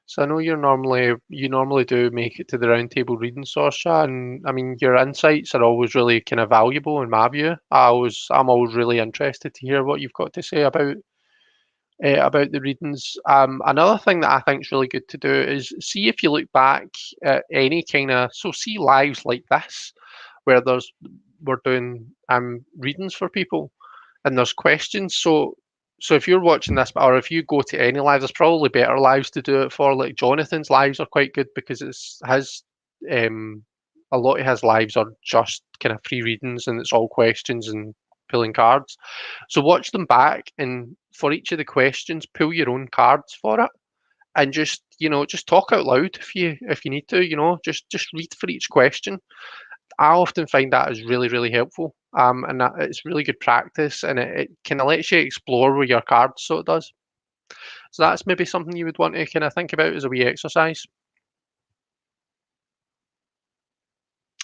So I know you normally do make it to the round table reading, Sasha, and I mean your insights are always really kind of valuable in my view. I'm always really interested to hear what you've got to say about the readings. Another thing that I think is really good to do is see if you look back at any kind of see lives like this where we're doing readings for people and there's questions. So if you're watching this, or if you go to any live, there's probably better lives to do it for. Like Jonathan's lives are quite good because it's his a lot of his lives are just kind of free readings and it's all questions and pulling cards. So watch them back and for each of the questions, pull your own cards for it and just talk out loud if you need to, just read for each question. I often find that is really, really helpful. And that it's really good practice and it kind of lets you explore with your cards, so it does. So that's maybe something you would want to kind of think about as a wee exercise.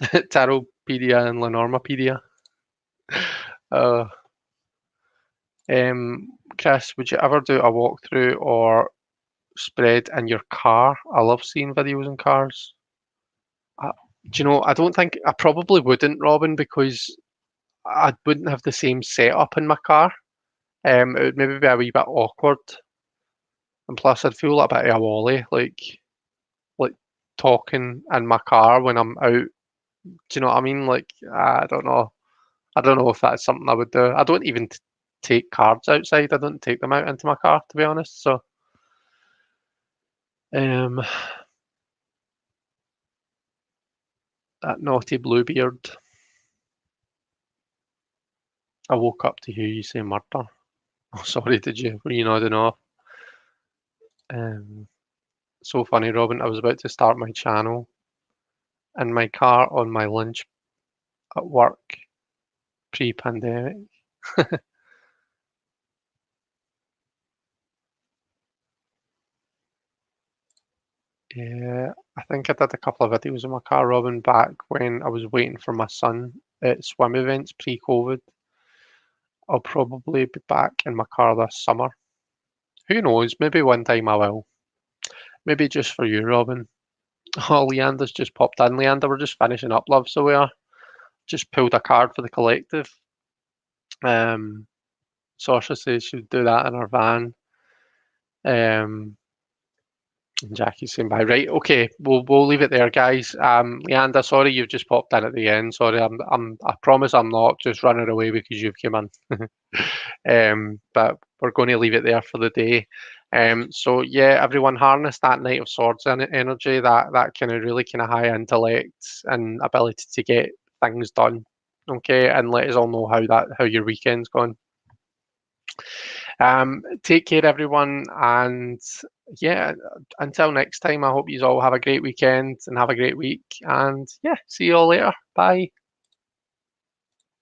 Tarotpedia and Lenormapedia. Uh, Chris, would you ever do a walkthrough or spread in your car? I love seeing videos in cars. Uh, do you know, I don't think I probably wouldn't, Robin, because I wouldn't have the same setup in my car. It would maybe be a wee bit awkward, and plus I'd feel like a bit of a wally, like talking in my car when I'm out. Do you know what I mean? Like I don't know. I don't know if that's something I would do. I don't even take cards outside. I don't take them out into my car, to be honest. So, um, that naughty Bluebeard. I woke up to hear you say murder. Oh, sorry, did you? Were you nodding off? Um, so funny, Robin. I was about to start my channel in my car on my lunch at work pre-pandemic. Yeah, I think I did a couple of videos in my car, Robin, back when I was waiting for my son at swim events pre-COVID. I'll probably be back in my car this summer. Who knows? Maybe one time I will. Maybe just for you, Robin. Oh, Leander's just popped in. Leander, we're just finishing up, love, so we are. Just pulled a card for the collective. Sasha says she'll do that in her van. And Jackie's saying bye. Right, okay, we'll leave it there, guys. Leander, sorry you've just popped in at the end. Sorry, I promise I'm not just running away because you've come in. But we're going to leave it there for the day. So yeah, everyone harness that Knight of Swords energy, that kind of really kind of high intellect and ability to get things done. Okay, and let us all know how your weekend's gone. Take care, everyone, and yeah, until next time, I hope you all have a great weekend and have a great week. And yeah, see you all later. Bye.